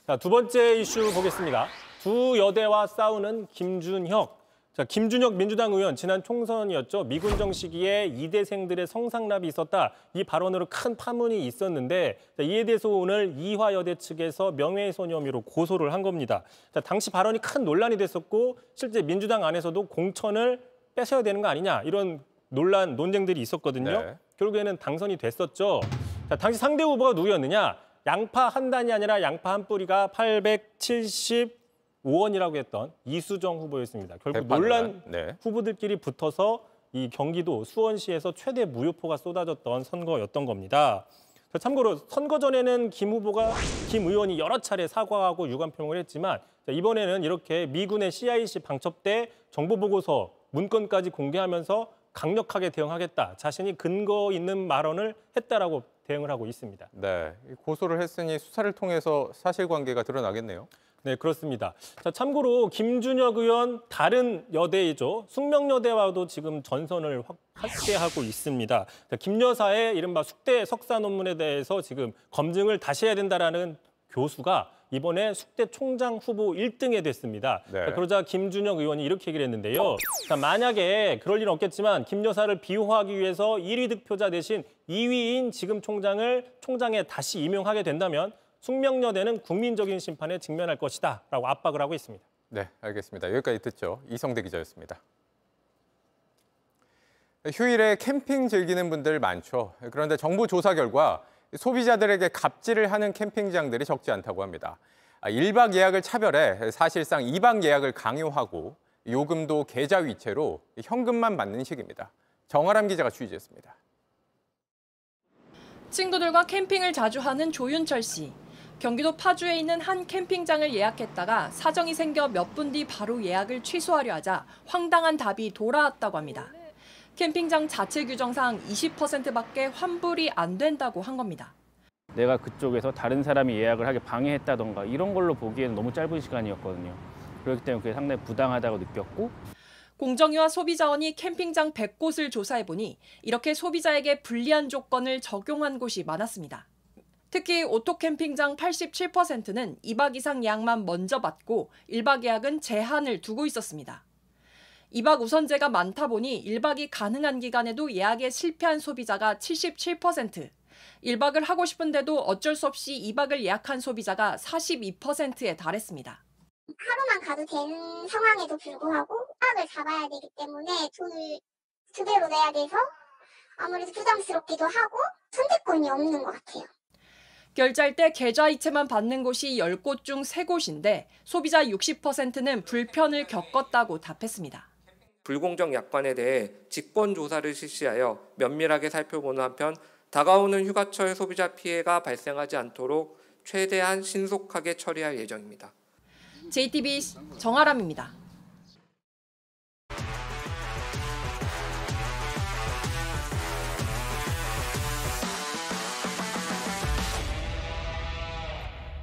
Speaker 6: 자, 두 번째 이슈 보겠습니다. 두 여대와 싸우는 김준혁. 자, 김준혁 민주당 의원 지난 총선이었죠. 미군정 시기에 이대생들의 성상납이 있었다. 이 발언으로 큰 파문이 있었는데 자, 이에 대해서 오늘 이화여대 측에서 명예훼손 혐의로 고소를 한 겁니다. 자, 당시 발언이 큰 논란이 됐었고 실제 민주당 안에서도 공천을 뺏어야 되는 거 아니냐 이런 논쟁들이 있었거든요.
Speaker 15: 네.
Speaker 6: 결국에는 당선이 됐었죠. 자, 당시 상대 후보가 누구였느냐? 양파 한 단이 아니라 양파 한 뿌리가 875원이라고 했던 이수정 후보였습니다. 결국 논란 후보들끼리 붙어서 이 경기도 수원시에서 최대 무효표가 쏟아졌던 선거였던 겁니다. 참고로 선거 전에는 김 의원이 여러 차례 사과하고 유감 표명을 했지만 이번에는 이렇게 미군의 CIC 방첩대 정보보고서 문건까지 공개하면서 강력하게 대응하겠다. 자신이 근거 있는 발언을 했다라고 대응을 하고 있습니다.
Speaker 15: 네, 고소를 했으니 수사를 통해서 사실관계가 드러나겠네요.
Speaker 6: 네, 그렇습니다. 자, 참고로 김준혁 의원 다른 여대이죠. 숙명여대와도 지금 전선을 확대하고 있습니다. 김 여사의 이른바 숙대 석사 논문에 대해서 지금 검증을 다시 해야 된다라는 교수가 이번에 숙대 총장 후보 1등에 됐습니다. 자, 그러자 김준혁 의원이 이렇게 얘기를 했는데요. 자, 만약에 그럴 일은 없겠지만 김 여사를 비호하기 위해서 1위 득표자 대신 2위인 지금 총장에 다시 임용하게 된다면 숙명여대는 국민적인 심판에 직면할 것이다 라고 압박을 하고 있습니다.
Speaker 15: 네, 알겠습니다. 여기까지 듣죠. 이성대 기자였습니다. 휴일에 캠핑 즐기는 분들 많죠. 그런데 정부 조사 결과 소비자들에게 갑질을 하는 캠핑장들이 적지 않다고 합니다. 1박 예약을 차별해 사실상 2박 예약을 강요하고 요금도 계좌이체로 현금만 받는 식입니다. 정아람 기자가 취재했습니다.
Speaker 7: 친구들과 캠핑을 자주 하는 조윤철 씨. 경기도 파주에 있는 한 캠핑장을 예약했다가 사정이 생겨 몇 분 뒤 바로 예약을 취소하려 하자 황당한 답이 돌아왔다고 합니다. 캠핑장 자체 규정상 20%밖에 환불이 안 된다고 한 겁니다.
Speaker 8: 내가 그쪽에서 다른 사람이 예약을 하게 방해했다던가 이런 걸로 보기에는 너무 짧은 시간이었거든요. 그렇기 때문에 그게 상당히 부당하다고 느꼈고.
Speaker 7: 공정위와 소비자원이 캠핑장 100곳을 조사해보니 이렇게 소비자에게 불리한 조건을 적용한 곳이 많았습니다. 특히 오토캠핑장 87%는 2박 이상 예약만 먼저 받고 1박 예약은 제한을 두고 있었습니다. 2박 우선제가 많다 보니 1박이 가능한 기간에도 예약에 실패한 소비자가 77%, 1박을 하고 싶은데도 어쩔 수 없이 2박을 예약한 소비자가 42%에 달했습니다.
Speaker 29: 하루만 가도 되는 상황에도 불구하고 1박을 잡아야 되기 때문에 돈을 2배로 내야 돼서 아무래도 부담스럽기도 하고 선택권이 없는 것 같아요.
Speaker 7: 결제할 때 계좌이체만 받는 곳이 10곳 중 3곳인데 소비자 60%는 불편을 겪었다고 답했습니다.
Speaker 10: 불공정 약관에 대해 직권조사를 실시하여 면밀하게 살펴보는 한편 다가오는 휴가철 소비자 피해가 발생하지 않도록 최대한 신속하게 처리할 예정입니다.
Speaker 7: JTBC 정아람입니다.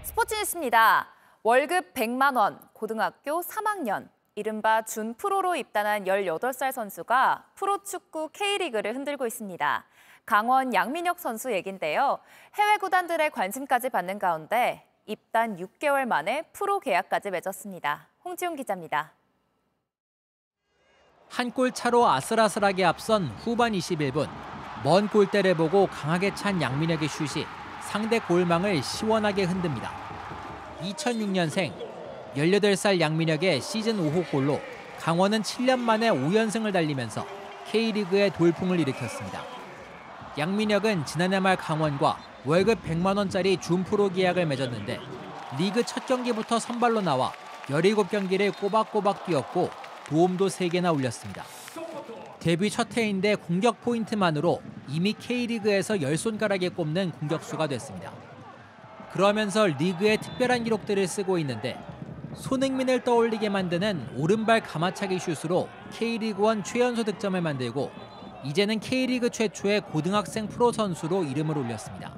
Speaker 19: 스포츠 뉴스입니다. 월급 100만 원, 고등학교 3학년, 이른바 준프로로 입단한 18살 선수가 프로축구 K리그를 흔들고 있습니다. 강원 양민혁 선수 얘긴데요. 해외 구단들의 관심까지 받는 가운데 입단 6개월 만에 프로 계약까지 맺었습니다. 홍지훈 기자입니다.
Speaker 23: 한 골 차로 아슬아슬하게 앞선 후반 21분. 먼 골대를 보고 강하게 찬 양민혁의 슛이 상대 골망을 시원하게 흔듭니다. 2006년생 18살 양민혁의 시즌 5호 골로 강원은 7년 만에 5연승을 달리면서 K리그의 돌풍을 일으켰습니다. 양민혁은 지난해 말 강원과 월급 100만 원짜리 준프로 계약을 맺었는데 리그 첫 경기부터 선발로 나와 17경기를 꼬박꼬박 뛰었고 도움도 3개나 올렸습니다. 데뷔 첫 해인데 공격 포인트만으로 이미 K리그에서 10손가락에 꼽는 공격수가 됐습니다. 그러면서 리그에 특별한 기록들을 쓰고 있는데 손흥민을 떠올리게 만드는 오른발 가마차기 슛으로 K리그1 최연소 득점을 만들고 이제는 K리그 최초의 고등학생 프로 선수로 이름을 올렸습니다.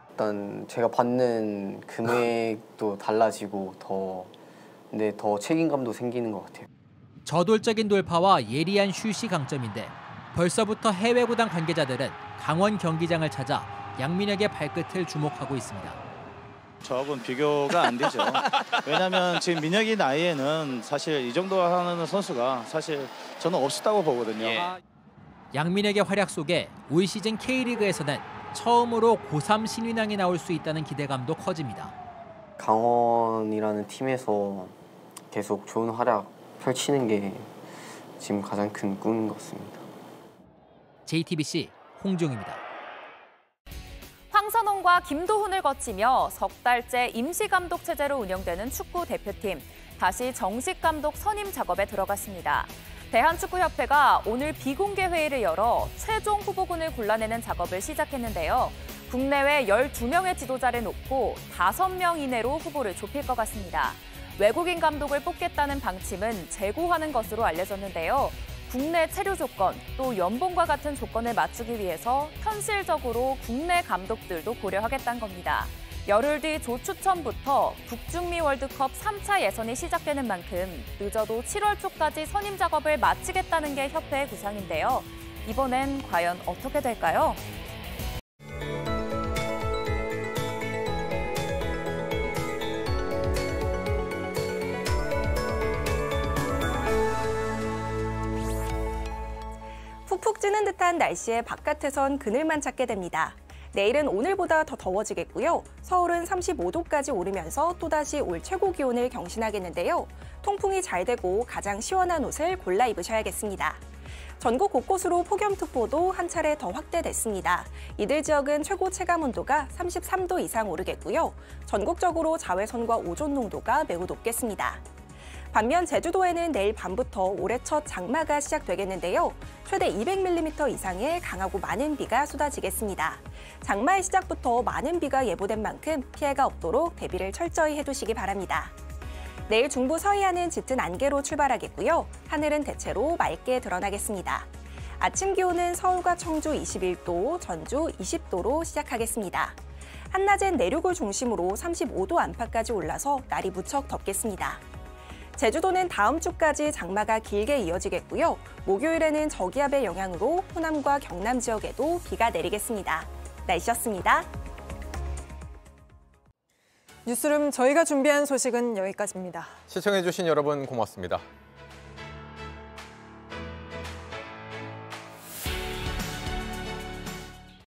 Speaker 24: 일단 제가 받는 금액도 달라지고 더 책임감도 생기는 것 같아요.
Speaker 23: 저돌적인 돌파와 예리한 슛이 강점인데 벌써부터 해외 구단 관계자들은 강원 경기장을 찾아 양민혁의 발끝을 주목하고 있습니다.
Speaker 25: 저하고는 비교가 안 되죠. 왜냐하면 지금 민혁이 나이에는 사실 이 정도 하는 선수가 사실 저는 없었다고 보거든요.
Speaker 23: 양민혁의 활약 속에 올 시즌 K리그에서는 처음으로 고3 신인왕이 나올 수 있다는 기대감도 커집니다.
Speaker 24: 강원이라는 팀에서 계속 좋은 활약 펼치는 게 지금 가장 큰 꿈인 것 같습니다.
Speaker 23: JTBC 홍종입니다.
Speaker 19: 최찬원과 김도훈을 거치며 석 달째 임시감독 체제로 운영되는 축구 대표팀. 다시 정식 감독 선임 작업에 들어갔습니다. 대한축구협회가 오늘 비공개 회의를 열어 최종 후보군을 골라내는 작업을 시작했는데요. 국내외 12명의 지도자를 놓고 5명 이내로 후보를 좁힐 것 같습니다. 외국인 감독을 뽑겠다는 방침은 재고하는 것으로 알려졌는데요. 국내 체류 조건, 또 연봉과 같은 조건을 맞추기 위해서 현실적으로 국내 감독들도 고려하겠다는 겁니다. 열흘 뒤 조 추첨부터 북중미 월드컵 3차 예선이 시작되는 만큼 늦어도 7월 초까지 선임 작업을 마치겠다는 게 협회의 구상인데요. 이번엔 과연 어떻게 될까요?
Speaker 1: 푹푹 찌는 듯한 날씨에 바깥에선 그늘만 찾게 됩니다. 내일은 오늘보다 더 더워지겠고요. 서울은 35도까지 오르면서 또다시 올 최고 기온을 경신하겠는데요. 통풍이 잘 되고 가장 시원한 옷을 골라 입으셔야겠습니다. 전국 곳곳으로 폭염특보도 한 차례 더 확대됐습니다. 이들 지역은 최고 체감온도가 33도 이상 오르겠고요. 전국적으로 자외선과 오존 농도가 매우 높겠습니다. 반면 제주도에는 내일 밤부터 올해 첫 장마가 시작되겠는데요. 최대 200mm 이상의 강하고 많은 비가 쏟아지겠습니다. 장마의 시작부터 많은 비가 예보된 만큼 피해가 없도록 대비를 철저히 해두시기 바랍니다. 내일 중부 서해안은 짙은 안개로 출발하겠고요. 하늘은 대체로 맑게 드러나겠습니다. 아침 기온은 서울과 청주 21도, 전주 20도로 시작하겠습니다. 한낮엔 내륙을 중심으로 35도 안팎까지 올라서 날이 무척 덥겠습니다. 제주도는 다음 주까지 장마가 길게 이어지겠고요. 목요일에는 저기압의 영향으로 호남과 경남 지역에도 비가 내리겠습니다. 날씨였습니다.
Speaker 9: 뉴스룸 저희가 준비한 소식은 여기까지입니다.
Speaker 15: 시청해주신 여러분 고맙습니다.